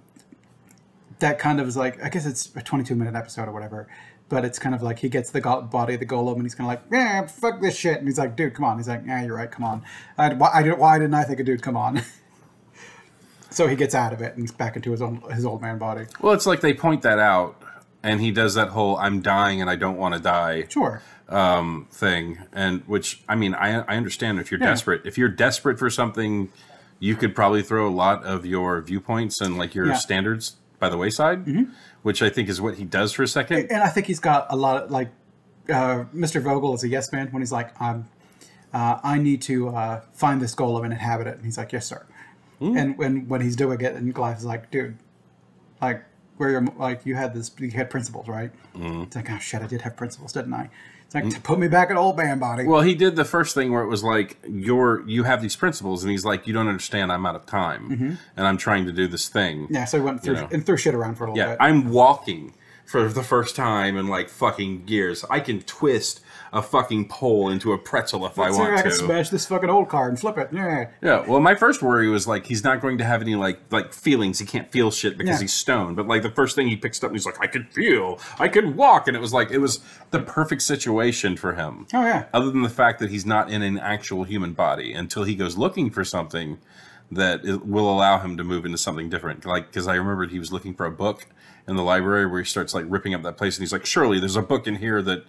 that kind of is like, I guess it's a 22-minute episode or whatever, but it's kind of like he gets the body of the golem, and he's kind of like, "Yeah, fuck this shit," and he's like, "Dude, come on." He's like, "Yeah, you're right. Come on." Why didn't I think of dude? Come on. So he gets out of it and he's back into his old man body. Well, it's like they point that out, and he does that whole "I'm dying and I don't want to die" thing, and which, I mean, I understand if you're desperate. If you're desperate for something, you could probably throw a lot of your viewpoints and like your standards by the wayside, which I think is what he does for a second. And I think he's got a lot of, like, Mr. Vogel is a yes man when he's like, I need to find this golem and inhabit it, and he's like, "Yes, sir." And when he's doing it, and Goliath is like, "Dude, like, you had principles, right?" It's like, "Oh shit, I did have principles, didn't I?" It's like, to put me back in old man body. Well, he did the first thing where it was like, you have these principles, and he's like, "You don't understand. I'm out of time, and I'm trying to do this thing." Yeah, so he went through and threw shit around for a little bit. I'm walking for the first time in like fucking years. I can twist a fucking pole into a pretzel if I want to. I can smash this fucking old car and flip it. Yeah. Yeah. Well, my first worry was like, he's not going to have any like feelings. He can't feel shit because he's stoned. But like the first thing he picks up, and he's like, "I could feel, I could walk," and it was the perfect situation for him. Oh yeah. Other than the fact that he's not in an actual human body until he goes looking for something that will allow him to move into something different. Like, because I remembered he was looking for a book in the library where he starts like ripping up that place, and he's like, "Surely there's a book in here that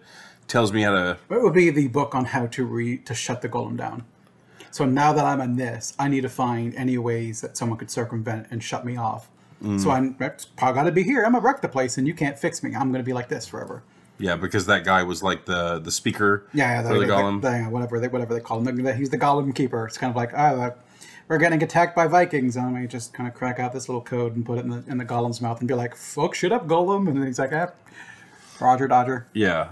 tells me how to..." It would be the book on how to shut the golem down. So now that I'm in this, I need to find any ways that someone could circumvent and shut me off. So it's probably got to be here. I'm gonna wreck the place, and you can't fix me. I'm gonna be like this forever. Yeah, because that guy was like the speaker. For the golem. Whatever they call him. He's the golem keeper. It's kind of like, we're getting attacked by Vikings, and we just kind of crack out this little code and put it in the golem's mouth and be like, "Fuck shit up, golem," and then he's like, Roger Dodger. Yeah.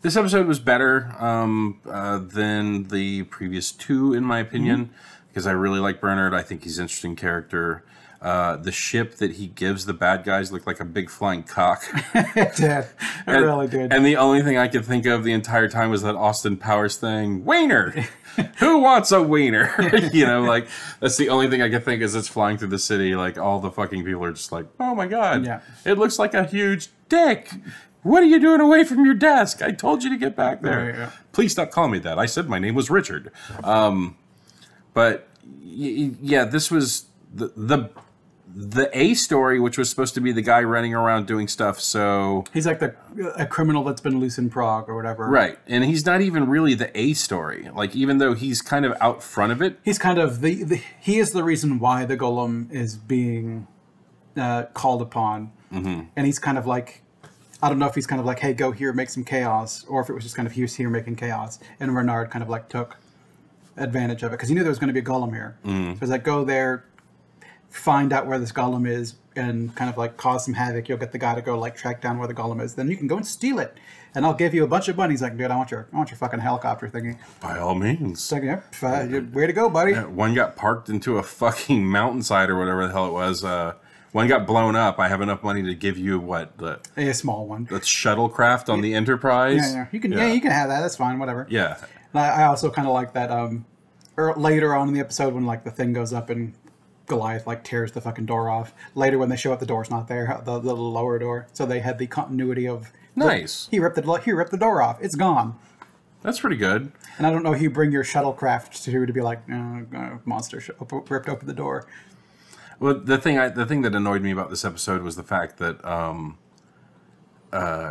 This episode was better than the previous two, in my opinion, because I really like Bernard. I think he's an interesting character. The ship that he gives the bad guys looked like a big flying cock. It did. It really did. And the only thing I could think of the entire time was that Austin Powers thing, "Wiener! Who wants a wiener?" You know, like, that's the only thing I could think as it's flying through the city. Like, all the fucking people are just like, "Oh my God, it looks like a huge dick. What are you doing away from your desk? I told you to get back there." Yeah. Please stop calling me that. I said my name was Richard. But yeah, this was the A story, which was supposed to be the guy running around doing stuff. So he's like a criminal that's been loose in Prague or whatever. Right. And he's not even really the A story. Like, even though he's kind of out front of it. He's kind of he is the reason why the golem is being called upon. And he's kind of like, I don't know if he's kind of like, "Hey, go here, make some chaos," or if it was just kind of he was here making chaos, and Renard kind of like took advantage of it because he knew there was going to be a golem here. So he's like, "Go there, find out where this golem is, and kind of like cause some havoc. You'll get the guy to go like track down where the golem is. Then you can go and steal it, and I'll give you a bunch of money." He's like, "Dude, I want your fucking helicopter thingy." By all means. It's like, way to go, buddy. Yeah, one got parked into a fucking mountainside or whatever the hell it was. One got blown up. I have enough money to give you a small one. The shuttlecraft on the Enterprise. Yeah. You can have that. That's fine. Whatever. Yeah. And I also kind of like that. Later on in the episode, when like the thing goes up and Goliath like tears the fucking door off. Later, when they show up, the door's not there. The lower door. So they had the continuity of nice. He ripped the door off. It's gone. That's pretty good. And I don't know who you bring your shuttlecraft to be like, monster ripped open the door. Well, the thing that annoyed me about this episode was the fact that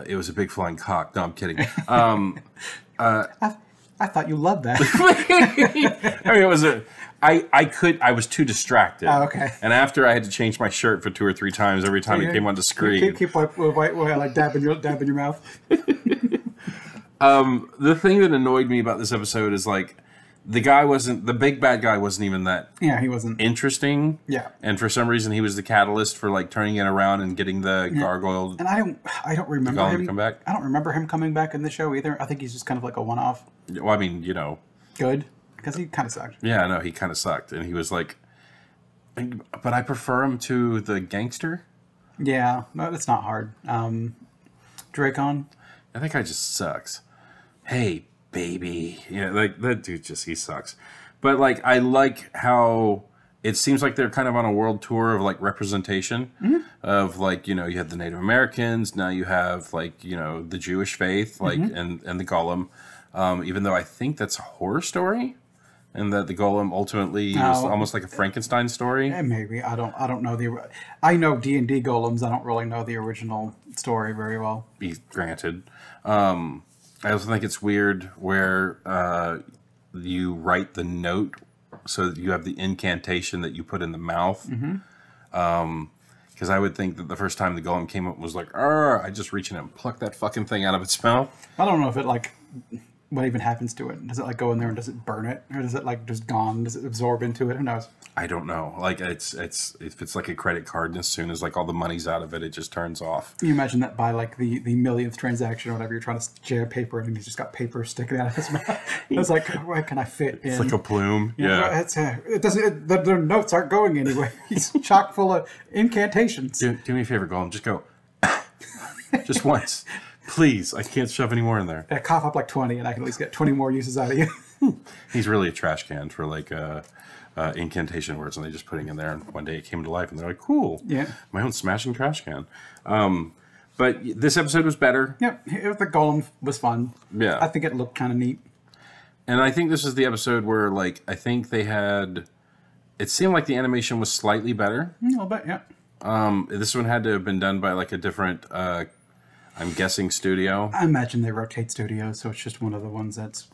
it was a big flying cock. No, I'm kidding. I thought you loved that. I mean, it was I was too distracted. Oh, okay. And after I had to change my shirt for 2 or 3 times every time it came on the screen. Keep like dabbing your mouth. The thing that annoyed me about this episode is like the guy wasn't, the big bad guy wasn't even that he wasn't interesting. Yeah. And for some reason he was the catalyst for like turning it around and getting the gargoyle. And I don't remember him to come back. I don't remember him coming back in the show either. I think he's just kind of like a one-off. Well, I mean, you know. Good. Because he kind of sucked. Yeah, no, he kind of sucked. And he was like, but I prefer him to the gangster. Yeah, no, it's not hard. Dracon. I think I just sucks. Hey, baby. Yeah, like that dude he sucks. But like I like how it seems like they're kind of on a world tour of like representation of like, you know, you had the Native Americans, now you have like, you know, the Jewish faith, like and the Golem. Even though I think that's a horror story. And that the Golem ultimately is almost like a Frankenstein story. Yeah, maybe. I don't know I know D&D golems. I don't really know the original story very well. Granted. I also think it's weird where you write the note so that you have the incantation that you put in the mouth. Because I would think that the first time the Golem came up was like, I just reach in and pluck that fucking thing out of its mouth. I don't know if it like... What even happens to it? Does it like go in there and does it burn it, or does it like just gone? Does it absorb into it? Who knows? I don't know. Like it's if it's like a credit card, and as soon as like all the money's out of it, it just turns off. You imagine that by like the millionth transaction or whatever, you're trying to jam paper and he's just got paper sticking out of his mouth. It's like, where can I fit in? It's like a plume. Yeah. It doesn't. The notes aren't going anywhere. He's chock full of incantations. Do me a favor, Golem. Just go. Just once. Please, I can't shove any more in there. I cough up like 20 and I can at least get 20 more uses out of you. He's really a trash can for like incantation words, and they just putting in there. And one day it came to life, and they're like, "Cool, yeah, my own smashing trash can." But this episode was better. Yep, the Golem was fun. Yeah, I think it looked kind of neat. And I think this is the episode where, like, I think they had. It seemed like the animation was slightly better. A little bit, yeah. This one had to have been done by like a different. I'm guessing studio. I imagine they rotate studios, so it's just one of the ones that's.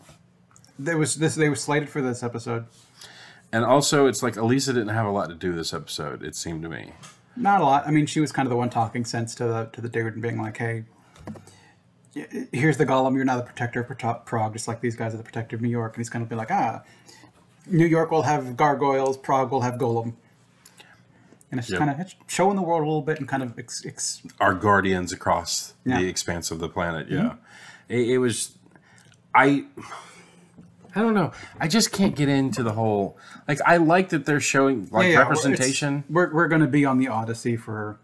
They were slated for this episode. And also, it's like Elisa didn't have a lot to do this episode. It seemed to me. Not a lot. I mean, she was kind of the one talking sense to the dude and being like, "Hey, here's the Golem. You're now the protector of Prague, just like these guys are the protector of New York." And he's kind of be like, New York will have Gargoyles, Prague will have Golem. And it's just kind of showing the world a little bit and kind of... Our guardians across the expanse of the planet, It was... I don't know. I just can't get into the whole... Like, I like that they're showing, like, representation. We're going to be on the Odyssey for...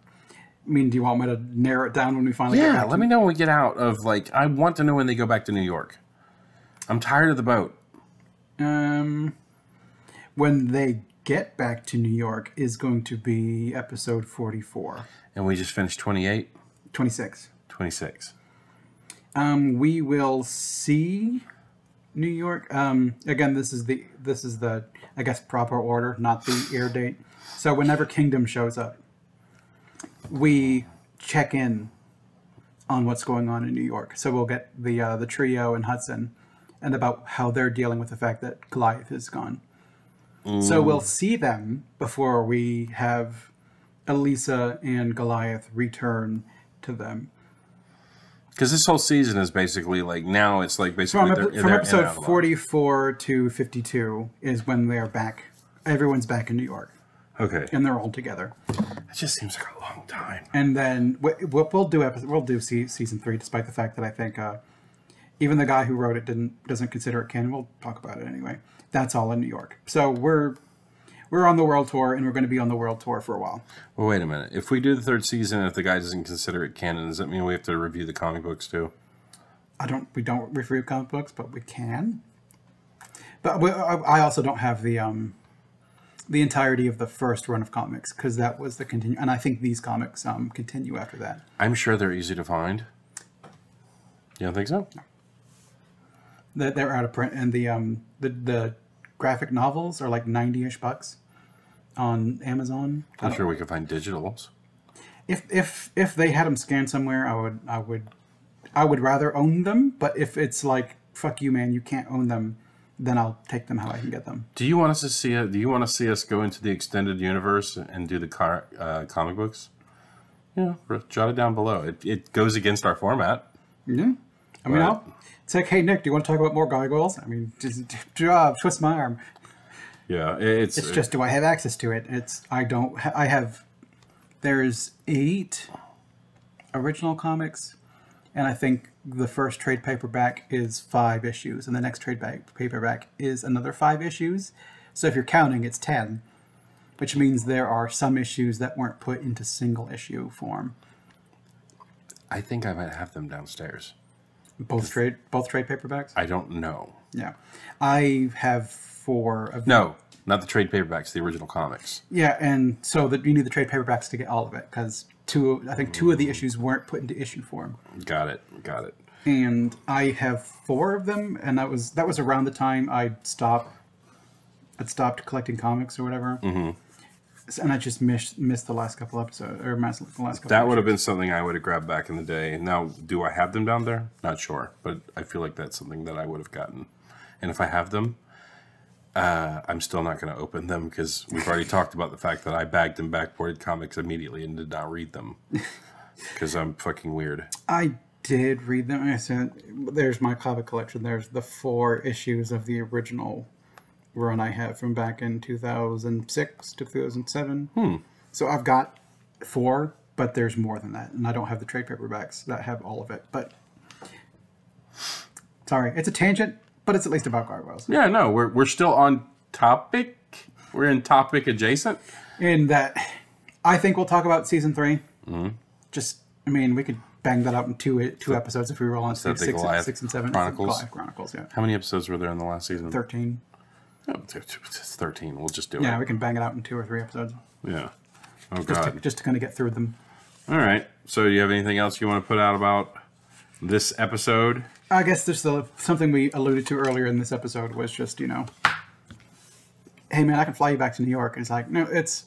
I mean, do you want me to narrow it down when we finally get back? Yeah, let me know when we get out of, like... I want to know when they go back to New York. I'm tired of the boat. When they... get back to New York is going to be episode 44. And we just finished 28? 26. 26. We will see New York. Again, this is the I guess proper order, not the air date. So whenever Kingdom shows up, we check in on what's going on in New York. So we'll get the trio and Hudson and about how they're dealing with the fact that Goliath is gone. So we'll see them before we have Elisa and Goliath return to them. Because this whole season is basically like, now it's like basically from episode 44 to 52 is when they're back. Everyone's back in New York. Okay. And they're all together. It just seems like a long time. And then we'll do season 3, despite the fact that I think even the guy who wrote it doesn't consider it canon. We'll talk about it anyway. That's all in New York. So we're on the world tour, and we're going to be on the world tour for a while. Well, wait a minute. If we do the 3rd season, and if the guy doesn't consider it canon, does that mean we have to review the comic books too? We don't review comic books, but we can. But I also don't have the entirety of the first run of comics, because that was the continue, and I think these comics continue after that. I'm sure they're easy to find. You don't think so? No. They're out of print, and the graphic novels are like $90-ish on Amazon. I'm sure we could find digitals. If they had them scanned somewhere, I would rather own them. But if it's like, fuck you, man, you can't own them, then I'll take them how I can get them. Do you want us to see it? Do you want to see us go into the extended universe and do the comic books? Yeah, jot it down below. It goes against our format. Yeah. I mean, it's like, hey, Nick, do you want to talk about more Gargoyles? I mean, just twist my arm. Yeah, it's just, do I have access to it? I have, there's 8 original comics, and I think the first trade paperback is 5 issues, and the next trade paperback is another 5 issues. So if you're counting, it's 10, which means there are some issues that weren't put into single issue form. I think I might have them downstairs. Both trade paperbacks? I don't know. Yeah. I have 4 of them. No, not the trade paperbacks, the original comics. Yeah, and so you need the trade paperbacks to get all of it, because I think 2 of the issues weren't put into issue form. Got it. And I have 4 of them, and that was around the time I'd stopped collecting comics or whatever. Mm-hmm. And I just missed the last couple episodes, or missed the last couple. That would have been something I would have grabbed back in the day. Now, do I have them down there? Not sure, but I feel like that's something that I would have gotten. And if I have them, I'm still not going to open them, because we've already talked about the fact that I bagged and backboarded comics immediately and did not read them, because I'm fucking weird. I did read them. I said, there's my comic collection. There's the 4 issues of the original run I have from back in 2006 to 2007. So I've got 4, but there's more than that, and I don't have the trade paperbacks that have all of it. But sorry, it's a tangent, but it's at least about Gargoyles. Yeah, no, we're still on topic. We're in topic adjacent. In that, I think we'll talk about season 3. Just, I mean, we could bang that up in two episodes if we roll on 6 and 7 Chronicles. Yeah. How many episodes were there in the last season? 13. Oh, it's 13. We'll just do it. Yeah, we can bang it out in 2 or 3 episodes. Yeah. Oh, God. Just to kind of get through them. All right. So do you have anything else you want to put out about this episode? I guess there's something we alluded to earlier in this episode was just, hey, man, I can fly you back to New York. And it's like, no, it's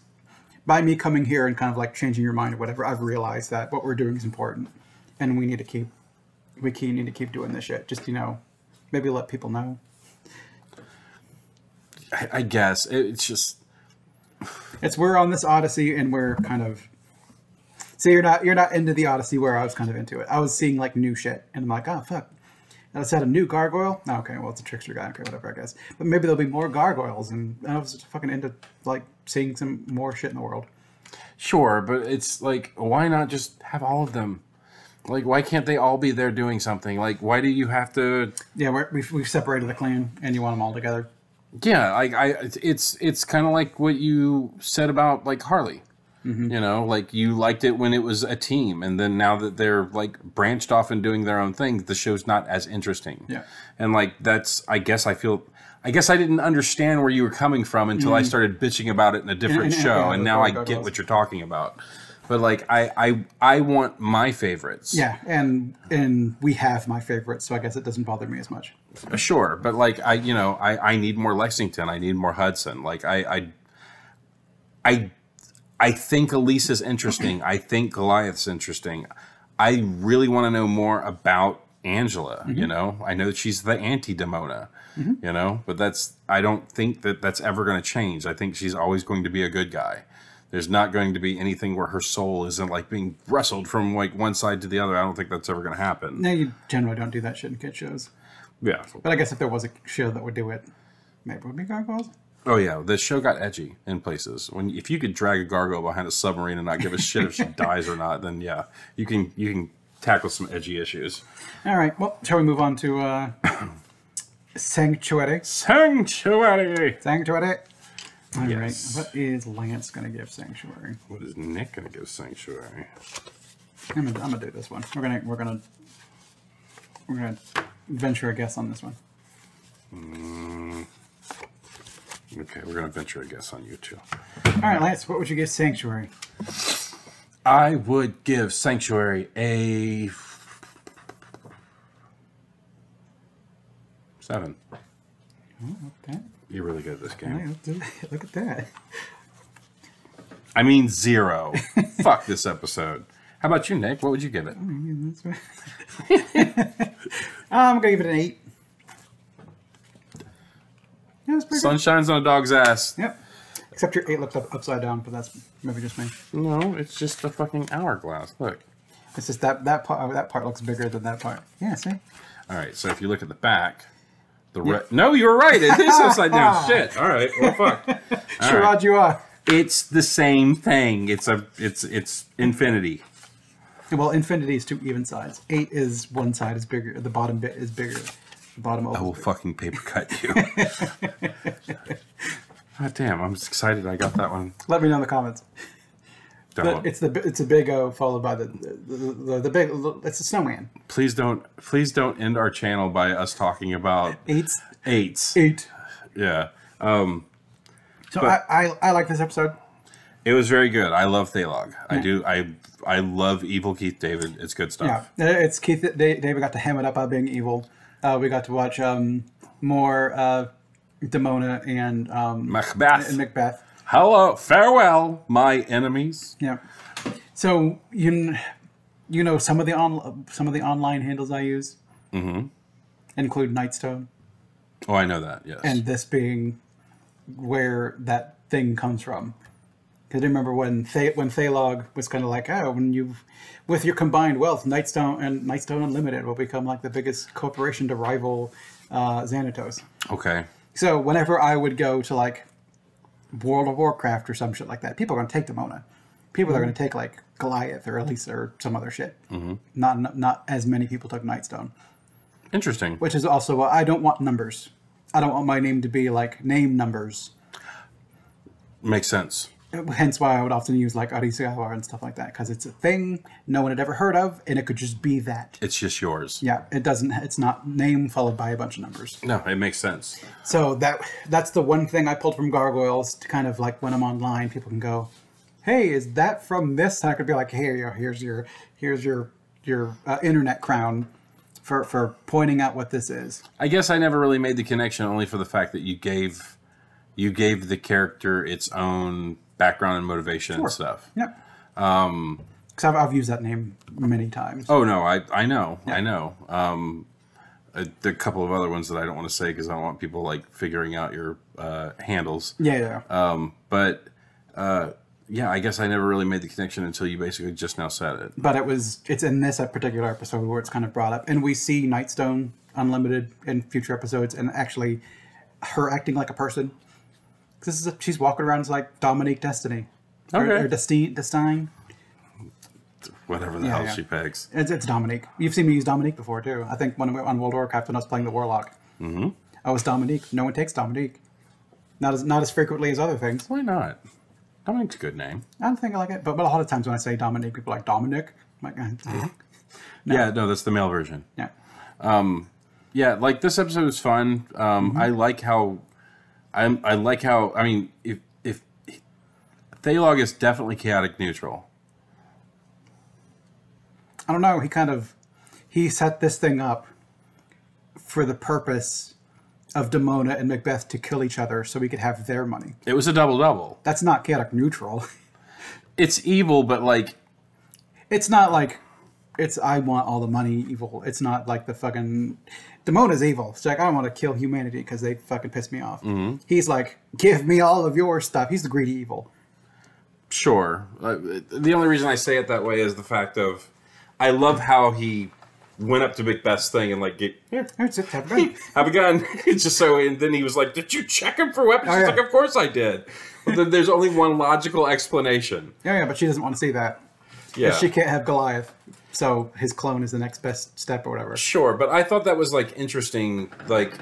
by me coming here and kind of like changing your mind or whatever, I've realized that what we're doing is important. And we need to keep doing this shit. Just, maybe let people know. I guess it's just we're on this Odyssey, and we're kind of you're not into the Odyssey where I was kind of into it. I was seeing like new shit, and I'm like, oh fuck, let's add a new gargoyle. Oh, okay, well it's a trickster guy, okay, whatever, I guess. But maybe there'll be more gargoyles, and I was just fucking into like seeing some more shit in the world. Sure, but it's like, why not just have all of them? Like, why can't they all be there doing something? Like, why do you have to? Yeah, we've separated the clan, and you want them all together. Yeah, like it's kind of like what you said about like Harley. Like you liked it when it was a team, and then now that they're like branched off and doing their own thing, the show's not as interesting. Yeah, and like that's I guess I didn't understand where you were coming from until I started bitching about it in a different show, and now I get what you're talking about. But like I want my favorites. Yeah, and we have my favorites, so I guess it doesn't bother me as much. Sure, but like I need more Lexington. I need more Hudson. Like I think Elisa's interesting. I think Goliath's interesting. I really want to know more about Angela. I know that she's the anti-Demona. But I don't think that's ever going to change. I think she's always going to be a good guy. There's not going to be anything where her soul isn't like being wrestled from like one side to the other. I don't think that's ever going to happen. No, you generally don't do that shit in kid shows. Yeah. But I guess if there was a show that would do it, maybe it would be Gargoyles. Oh yeah, the show got edgy in places. If you could drag a gargoyle behind a submarine and not give a shit if she dies or not, then yeah, you can tackle some edgy issues. All right. Well, shall we move on to Sanctuary? Sanctuary. All yes. Right. What is Lance going to give Sanctuary? What is Nick going to give Sanctuary? I'm gonna do this one. We're gonna venture a guess on this one. Okay, we're gonna venture a guess on you too. All right, Lance. What would you give Sanctuary? I would give Sanctuary a 7. Oh, okay. You're really good at this game. Look at that. I mean 0. Fuck this episode. How about you, Nick? What would you give it? I'm going to give it an 8. Yeah, Sun shines on a dog's ass. Yep. Except your 8 looked upside down, but that's maybe just me. No, it's just a fucking hourglass. Look. It's just that part looks bigger than that part. Yeah, see? All right, so if you look at the back, no, you were right. It is upside down. Shit. All right, well, fuck. Sure, right. You are. It's the same thing. It's infinity. Well, infinity is 2 even sides. 8 is one side is bigger. The bottom bit is bigger. The bottom. I will fucking paper cut you. God damn! I'm excited. I got that one. Let me know in the comments. It's a big O followed by the big. It's a snowman. Please don't end our channel by us talking about eights. Eight. Yeah. So I like this episode. It was very good. I love Thaylog. Yeah. I love evil Keith David. It's good stuff. Yeah, it's Keith David got to ham it up by being evil. We got to watch more Demona and Macbeth. Hello, farewell, my enemies. Yeah. So you know some of the online handles I use include Nightstone. Oh, I know that. Yes. And this being where that thing comes from, because I remember when Thaylog was kind of like, oh, with your combined wealth, Nightstone Unlimited will become like the biggest corporation to rival Xanatos. Okay. So whenever I would go to like World of Warcraft or some shit like that, people are going to take Demona. People are going to take like Goliath or Elisa or some other shit. Not as many people took Nightstone. Interesting. Which is also I don't want numbers. I don't want my name to be like name numbers. Makes sense. Hence why I would often use like Arisigawa and stuff like that, because it's a thing no one had ever heard of, and it could just be that. It's just yours. Yeah, it's not name followed by a bunch of numbers. No, it makes sense. So that's the one thing I pulled from Gargoyles to kind of like when I'm online, people can go, hey, is that from this? And I could be like, hey, here's your internet crown for pointing out what this is. I guess I never really made the connection, only for the fact that you gave the character its own background and motivation and stuff. Yep. Because I've used that name many times. Oh no, I know, yeah. I know. A couple of other ones that I don't want to say because I don't want people like figuring out your handles. Yeah. But yeah, I guess I never really made the connection until you basically just now said it. But it's in this particular episode where it's kind of brought up, and we see Nightstone Unlimited in future episodes, and actually her acting like a person. She's walking around like Dominique Destiny. Okay. Or Destine. Whatever the hell she pegs. It's Dominique. You've seen me use Dominique before, too. I think on World of Warcraft when I was playing the Warlock. I was Dominique. No one takes Dominique. Not as frequently as other things. Why not? Dominique's a good name. I don't think I like it. But a lot of times when I say Dominique, people are like, Dominic? I'm like, no. Yeah, no, that's the male version. Yeah. Yeah, like this episode is fun. I like how... I mean, if Thaylog is definitely chaotic neutral. I don't know. He set this thing up for the purpose of Demona and Macbeth to kill each other so we could have their money. It was a double-double. That's not chaotic neutral. It's evil, but like... It's not like... It's I want all the money evil. It's not like the fucking... Demona's evil. It's like, I don't want to kill humanity because they fucking piss me off. He's like, give me all of your stuff. He's the greedy evil. Sure. The only reason I say it that way is the fact of... I love how he went up to Macbeth's thing and like, here, have a gun. Have a gun. It's just so... And then he was like, did you check him for weapons? She's like, of course I did. But then there's only one logical explanation. Yeah, but she doesn't want to see that. Yeah. She can't have Goliath. So his clone is the next best step or whatever. Sure, but I thought that was like interesting, like,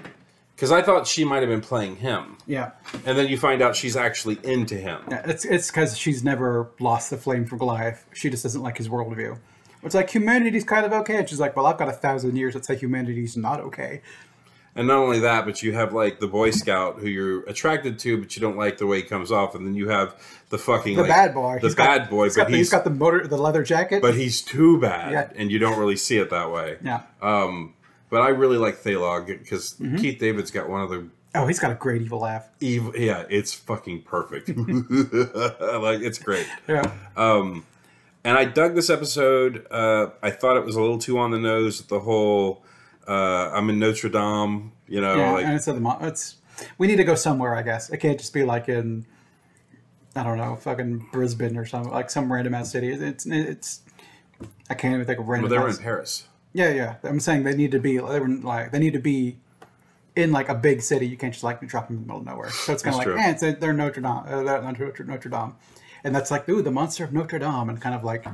because I thought she might have been playing him. Yeah. And then you find out she's actually into him. Yeah, it's because she's never lost the flame for Goliath. She just doesn't like his worldview. It's like, humanity's kind of okay. And she's like, well, I've got 1,000 years that say humanity's not okay. And not only that, but you have like the Boy Scout who you're attracted to, but you don't like the way he comes off. And then you have the fucking bad boy. The bad boy, but he's got the leather jacket. But he's too bad, and you don't really see it that way. Yeah. But I really like Thaylog because Keith David's got one of the... Oh, he's got a great evil laugh. Yeah, it's fucking perfect. Like, it's great. Yeah. And I dug this episode. I thought it was a little too on the nose with the whole... I'm in Notre Dame, you know. Yeah, like, and we need to go somewhere, I guess. It can't just be like in, I don't know, fucking Brisbane or something, like some random ass city. I can't even think of random. Well, they were in Paris. Yeah. I'm saying they need to be. They need to be in like a big city. You can't just like drop them in the middle of nowhere. So it's kind of like, they're Notre Dame. They're Notre Dame, and that's like, ooh, the monster of Notre Dame, and kind of like,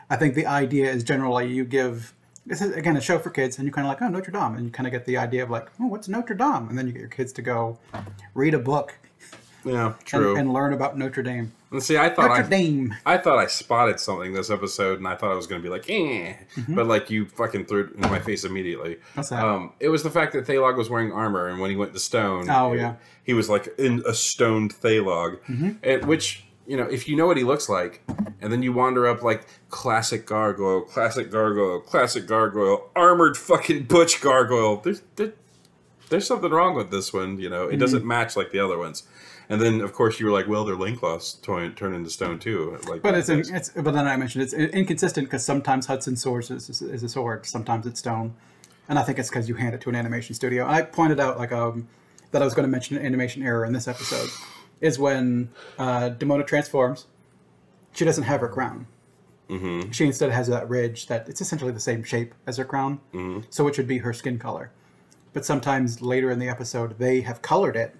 I think the idea is generally you give. This is, again, a show for kids, and you're kind of like, oh, Notre Dame. And you kind of get the idea of like, oh, what's Notre Dame? And then you get your kids to go read a book. Yeah, true. And learn about Notre Dame. And see, I thought I spotted something this episode, and I thought I was going to be like, but like you fucking threw it in my face immediately. What's that? It was the fact that Thalog was wearing armor, and when he went to stone, he was like in a stoned Thalog, which, you know, if you know what he looks like, and then you wander up like classic gargoyle, armored fucking butch gargoyle, there's something wrong with this one, you know. It doesn't match like the other ones. And then, of course, you were like, well, their loincloths turn into stone, too. Like, but but then I mentioned it's inconsistent because sometimes Hudson's sword is a sword, sometimes it's stone. And I think it's because you hand it to an animation studio. And I pointed out like that I was going to mention an animation error in this episode, is when Demona transforms, she doesn't have her crown. Mm-hmm. She instead has that ridge that it's essentially the same shape as her crown, so it should be her skin color. But sometimes later in the episode, they have colored it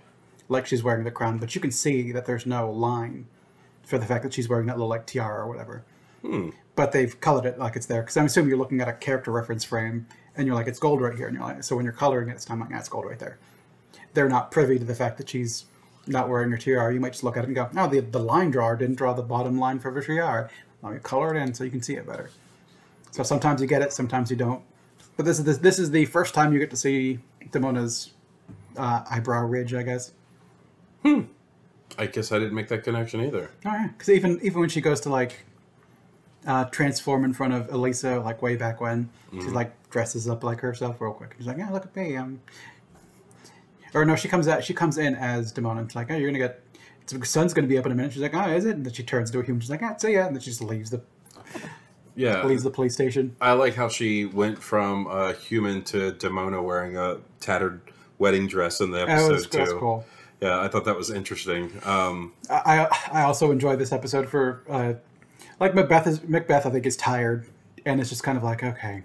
like she's wearing the crown, but you can see that there's no line for the fact that she's wearing that little like tiara or whatever. But they've colored it like it's there, because I'm assuming you're looking at a character reference frame and you're like, it's gold right here, and you're like, so when you're coloring it, it's time like, it's gold right there. They're not privy to the fact that she's not wearing her tiara. You might just look at it and go, no, the line drawer didn't draw the bottom line for her tiara. Let me color it in so you can see it better. So sometimes you get it, sometimes you don't. But this is the first time you get to see Demona's eyebrow ridge, I guess. I guess I didn't make that connection either. All right, because even when she goes to like transform in front of Elisa, like way back when, she like dresses up like herself real quick. She's like, yeah, look at me. Or no, she comes in as Demona. And she's like, oh, you're gonna get. The sun's gonna be up in a minute. She's like, oh, is it? And then she turns to a human. She's like, see ya. And then she just leaves the police station. I like how she went from a human to Demona wearing a tattered wedding dress in the episode too. That's cool. Yeah, I thought that was interesting. I also enjoyed this episode for like Macbeth. I think is tired, and it's just kind of like, okay,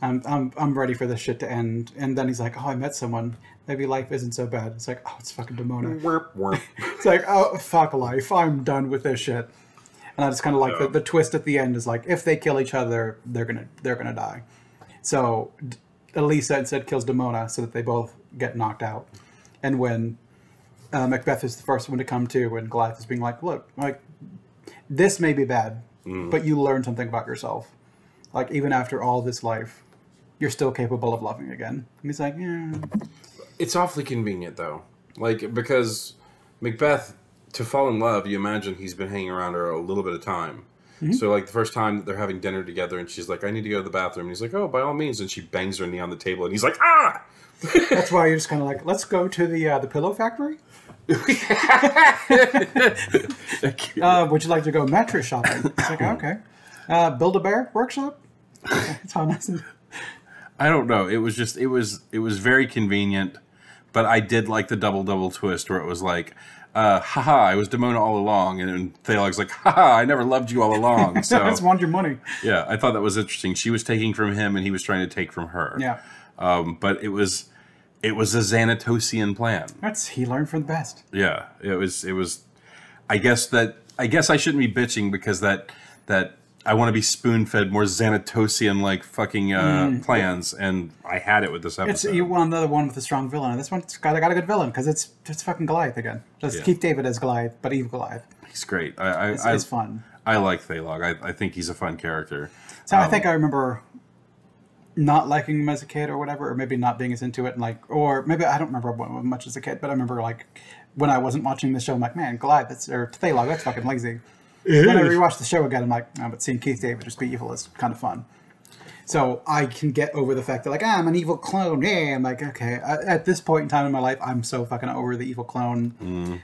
I'm ready for this shit to end. And then he's like, oh, I met someone. Maybe life isn't so bad. It's like, oh, it's fucking Demona. It's like, oh, fuck life. I'm done with this shit. And I just kind of like the twist at the end is like, if they kill each other, they're gonna die. So Elisa instead kills Demona so that they both get knocked out. And when Macbeth is the first one to come to, and Goliath is being like, look, like, this may be bad, but you learn something about yourself. Like, even after all this life, you're still capable of loving again. And he's like, yeah. It's awfully convenient, though. Like, because Macbeth, to fall in love, you imagine he's been hanging around her a little bit of time. So, like, the first time that they're having dinner together, and she's like, I need to go to the bathroom. And he's like, oh, by all means. And she bangs her knee on the table, and he's like, ah! That's why you're just kind of like, let's go to the pillow factory? Would you like to go mattress shopping? It's like, okay. Build-A-Bear workshop? It's how nice. I don't know. It was just, it was very convenient, but I did like the double twist where it was like, haha, I was Demona all along, and Thalog's like, haha, I never loved you all along. So I just wanted your money. Yeah, I thought that was interesting. She was taking from him, and he was trying to take from her. Yeah. But it was a Xanatosian plan. He learned from the best. Yeah, it was. I guess I shouldn't be bitching because that I want to be spoon-fed more Xanatosian like fucking plans, and I had it with this episode. You want another one with a strong villain, and this one's got a good villain because it's fucking Goliath again. Just Keith David as Goliath, but evil Goliath. He's great. It's fun. I like Thalog. I think he's a fun character. So I think I remember not liking him as a kid or whatever, or maybe not being as into it, and like, or maybe I don't remember much as a kid, but I remember like when I wasn't watching the show, I'm like, man, Goliath, or Thalog, that's fucking lazy. When I rewatch the show again, I'm like, oh, but seeing Keith David just be evil is kind of fun. So I can get over the fact that like, I'm an evil clone. Yeah, I'm like, okay. At this point in time in my life, I'm so fucking over the evil clone.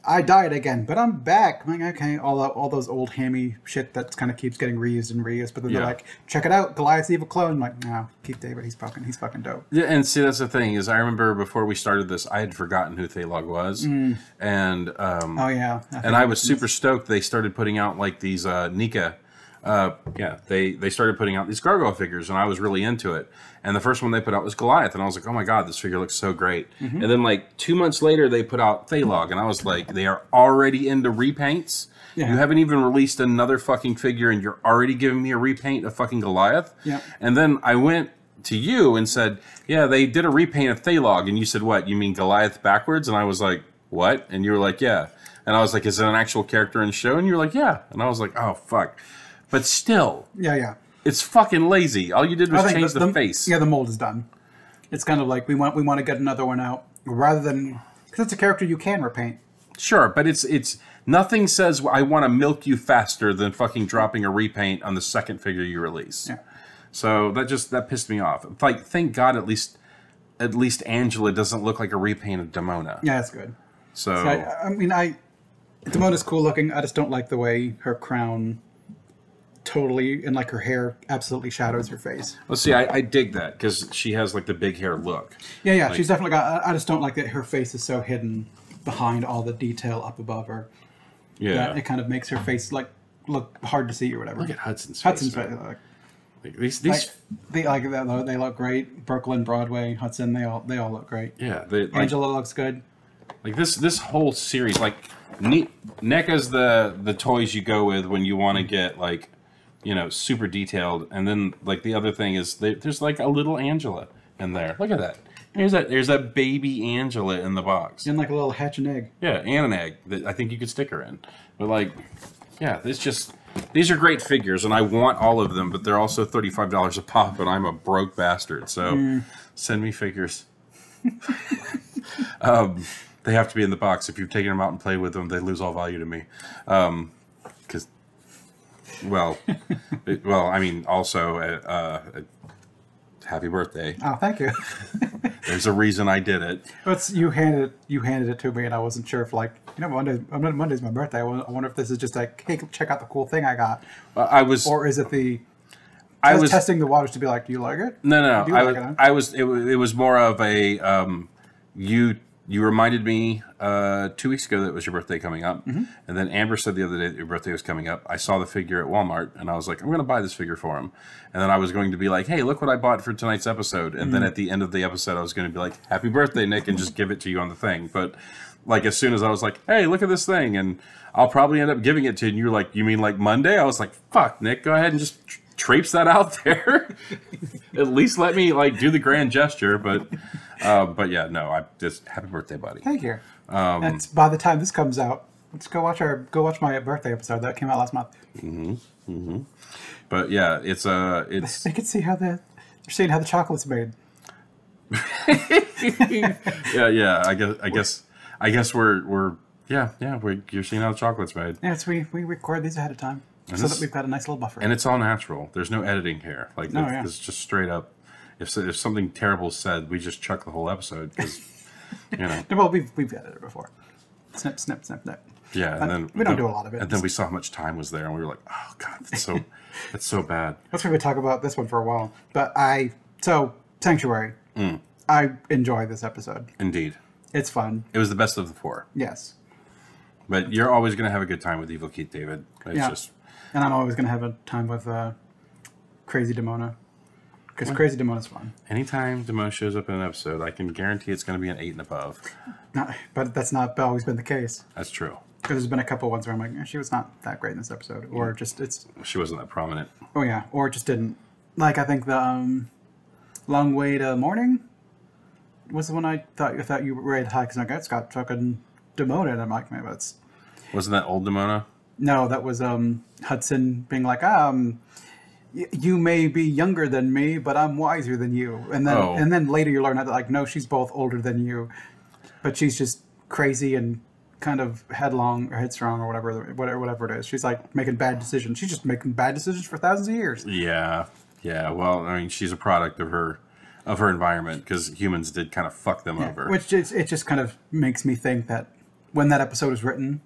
I died again, but I'm back. I'm like, okay, all those old hammy shit that kind of keeps getting reused and reused. But then they're like, check it out, Goliath's evil clone. I'm like, no, Keith David, he's fucking dope. Yeah, and see, that's the thing is, I remember before we started this, I had forgotten who Thalog was, and oh yeah, and I was super stoked. They started putting out like these Nika yeah, they started putting out these gargoyle figures, and I was really into it. And the first one they put out was Goliath, and I was like, oh my god, this figure looks so great. And then like 2 months later, they put out Thailog, and I was like, they are already into repaints. Yeah. You haven't even released another fucking figure, and you're already giving me a repaint of fucking Goliath. Yeah. And then I went to you and said, yeah, they did a repaint of Thailog, and you said, what? You mean Goliath backwards? And I was like, what? And you were like, yeah. And I was like, is it an actual character in the show? And you were like, yeah. And I was like, oh fuck. But still, yeah, it's fucking lazy. All you did was change the face. Yeah, the mold is done. It's kind of like we want to get another one out rather than because it's a character you can repaint. Sure, but it's nothing says I want to milk you faster than fucking dropping a repaint on the second figure you release. Yeah. So that pissed me off. Like, thank God at least Angela doesn't look like a repaint of Demona. Yeah, that's good. So I mean, Demona's cool looking. I just don't like the way her crown totally and like her hair absolutely shadows her face. Well, see, I dig that because she has like the big hair look. Yeah, like, she's definitely got. I just don't like that her face is so hidden behind all the detail up above her. Yeah, that it kind of makes her face like look hard to see or whatever. Look at Hudson's face. Like these they look great. Brooklyn, Broadway, Hudson, they all look great. Yeah, Angela looks good. Like this whole series, like NECA's the toys you go with when you want to get like, you know, super detailed, and then like the other thing is there's like a little Angela in there. Look at that. There's a baby Angela in the box. And like a little hatch and egg. Yeah, and an egg that I think you could stick her in. But like, yeah, these are great figures, and I want all of them, but they're also $35 a pop, and I'm a broke bastard. So send me figures. They have to be in the box. If you've taken them out and played with them, they lose all value to me. Because, well, I mean, also, happy birthday. Oh, thank you. There's a reason I did it. You handed it to me, and I wasn't sure if, like, you know, Monday's my birthday. I wonder if this is just like, hey, check out the cool thing I got. Or is it I was testing the waters to be like, do you like it? No. It was more of a you reminded me 2 weeks ago that it was your birthday coming up, and then Amber said the other day that your birthday was coming up. I saw the figure at Walmart, and I was like, I'm going to buy this figure for him. And then I was going to be like, hey, look what I bought for tonight's episode. And then at the end of the episode, I was going to be like, happy birthday, Nick, and just give it to you on the thing. But like as soon as I was like, hey, look at this thing, and I'll probably end up giving it to you, and you were like, you mean like Monday? I was like, fuck, Nick, go ahead and just traipse that out there. At least let me like do the grand gesture. But yeah, no, I just happy birthday, buddy. Thank you. That's by the time this comes out, let's go watch my birthday episode that came out last month. But yeah, it's they can see how they're seeing how the chocolate's made. yeah. I guess we're you're seeing how the chocolate's made. Yeah, we record these ahead of time so that we've got a nice little buffer. And it's all natural. There's no editing here. Like it's just straight up. If something terrible is said, we just chuck the whole episode because you know. Well, we've edited it before. Snip, snip, snip, snip. Yeah, and then we don't do a lot of it. And then we saw how much time was there, and we were like, "Oh God, that's so bad." That's why we talk about this one for a while. But Sanctuary. I enjoy this episode. Indeed, it's fun. It was the best of the four. Yes, but you're always going to have a good time with Evil Keith David. It's and I'm always going to have a time with Crazy Demona. Because Crazy Demona's fun. Anytime Demona shows up in an episode, I can guarantee it's going to be an 8 and above. But that's not always been the case. That's true. Because there's been a couple ones where I'm like, she was not that great in this episode. Or just, she wasn't that prominent. Oh, yeah. Or it just didn't. Like, I think the Long Way to Morning was the one I thought you were ready to high. Because like, it's got fucking Demona. And I'm like, maybe that's... Wasn't that old Demona? No, that was Hudson being like, you may be younger than me, but I'm wiser than you. And then later you learn that like, no, she's both older than you, but she's just crazy and kind of headlong or headstrong or whatever it is. She's like making bad decisions. She's just making bad decisions for thousands of years. Yeah. Well, I mean, she's a product of her environment because humans did kind of fuck them over. Which it just kind of makes me think that when that episode was written,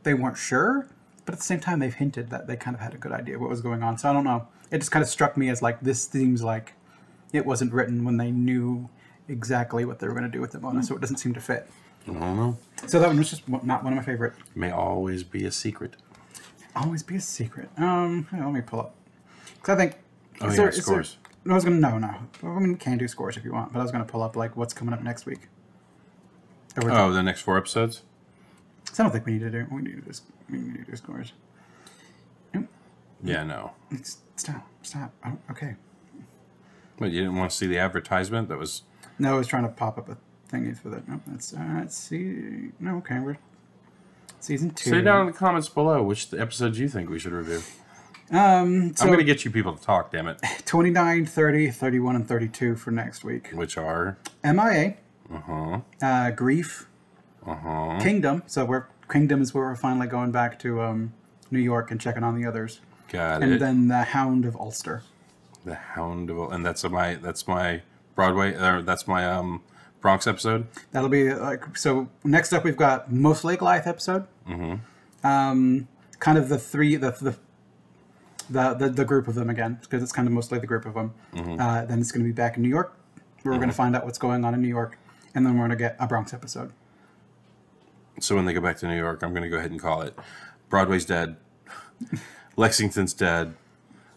they weren't sure, but at the same time they've hinted that they kind of had a good idea of what was going on. So I don't know. It just kind of struck me as like, this seems like it wasn't written when they knew exactly what they were going to do with Demona, so it doesn't seem to fit. I don't know. So that one was just not one of my favorite. May always be a secret. Always be a secret. Let me pull up. Because I think... scores. No. I mean, you can do scores if you want, but I was going to pull up, like, what's coming up next week. The next 4 episodes? So I don't think we need to do... We need to do scores. Nope. Yeah, no. Stop. Oh, okay. But you didn't want to see the advertisement that was... No, I was trying to pop up a thingy for that. No, let's see. No, okay, we're season 2. Say down in the comments below which episodes you think we should review. So I'm going to get you people to talk, damn it. 29, 30, 31, and 32 for next week. Which are? MIA. Uh-huh. Grief. Uh-huh. Kingdom. So Kingdom is where we're finally going back to New York and checking on the others. Got it. And then the Hound of Ulster. The Hound of... And that's my Broadway... that's my Bronx episode? That'll be like... So next up we've got mostly Goliath episode. Mm-hmm. Kind of the three... The group of them again, because it's kind of mostly the group of them. Mm-hmm. Then it's going to be back in New York, where we're going to find out what's going on in New York, and then we're going to get a Bronx episode. So when they go back to New York, I'm going to go ahead and call it Broadway's dead, Lexington's dead,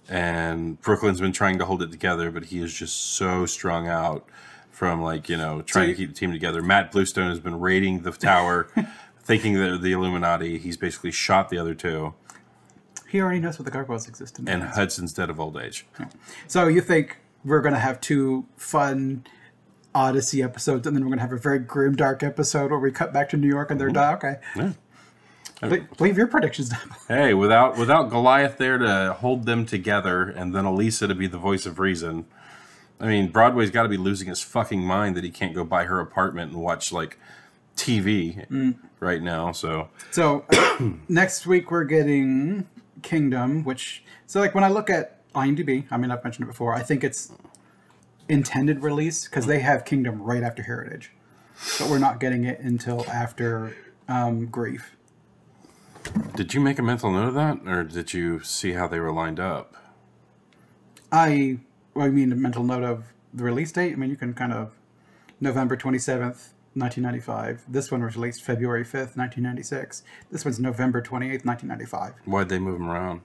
and Brooklyn's been trying to hold it together, but he is just so strung out from, like, trying to keep the team together. Matt Bluestone has been raiding the tower, thinking they're the Illuminati. He's basically shot the other two. He already knows what the Gargoyles exist in. And Hudson's dead of old age. Yeah. So you think we're going to have 2 fun Odyssey episodes, and then we're going to have a very grim, dark episode where we cut back to New York and they're done? Okay. Yeah. Leave your predictions down. Hey, without Goliath there to hold them together, and then Elisa to be the voice of reason. I mean, Broadway's got to be losing his fucking mind that he can't go buy her apartment and watch, like, TV right now. So next week we're getting Kingdom, which... So, like, when I look at IMDb, I mean, I've mentioned it before, I think it's intended release, because they have Kingdom right after Heritage. But we're not getting it until after Grief. Did you make a mental note of that, or did you see how they were lined up? I mean a mental note of the release date. I mean, you can kind of... November 27th, 1995. This one was released February 5th, 1996. This one's November 28th, 1995. Why'd they move them around?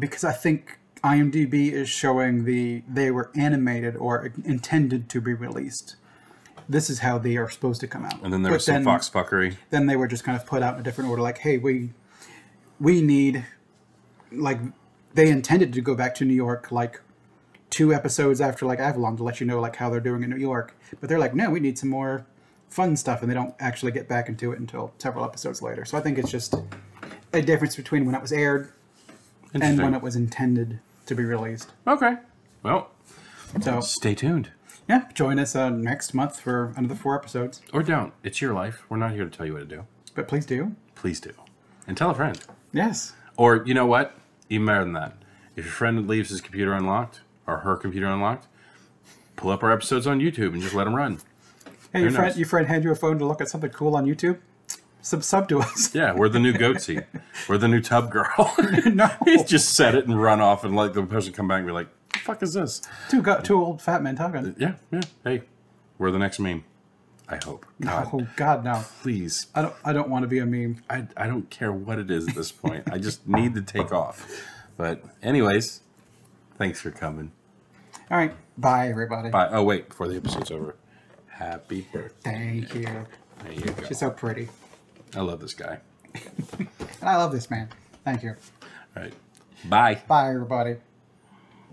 Because I think IMDb is showing they were animated or intended to be released. This is how they are supposed to come out. And then there was some Fox fuckery. Then they were just kind of put out in a different order. Like, hey, we need... Like, they intended to go back to New York, like, 2 episodes after, like, Avalon to let you know, like, how they're doing in New York. But they're like, no, we need some more fun stuff. And they don't actually get back into it until several episodes later. So I think it's just a difference between when it was aired and when it was intended to be released. Okay. Well, so stay tuned. Yeah, join us next month for another 4 episodes. Or don't. It's your life. We're not here to tell you what to do. But please do. Please do. And tell a friend. Yes. Or, you know what? Even better than that. If your friend leaves his computer unlocked, or her computer unlocked, pull up our episodes on YouTube and just let them run. Hey, your friend hand you a phone to look at something cool on YouTube? Sub to us. Yeah, we're the new goatsy. We're the new tub girl. No. He's just set it and run off and let the person come back and be like, the fuck is this? Two old fat men talking. Yeah. Hey, we're the next meme. I hope. God. Oh, God, no. Please. I don't want to be a meme. I don't care what it is at this point. I just need to take off. But anyways, thanks for coming. All right. Bye, everybody. Bye. Oh, wait. Before the episode's over. Happy birthday. Thank you. There you go. She's so pretty. I love this guy. I love this man. Thank you. All right. Bye. Bye, everybody.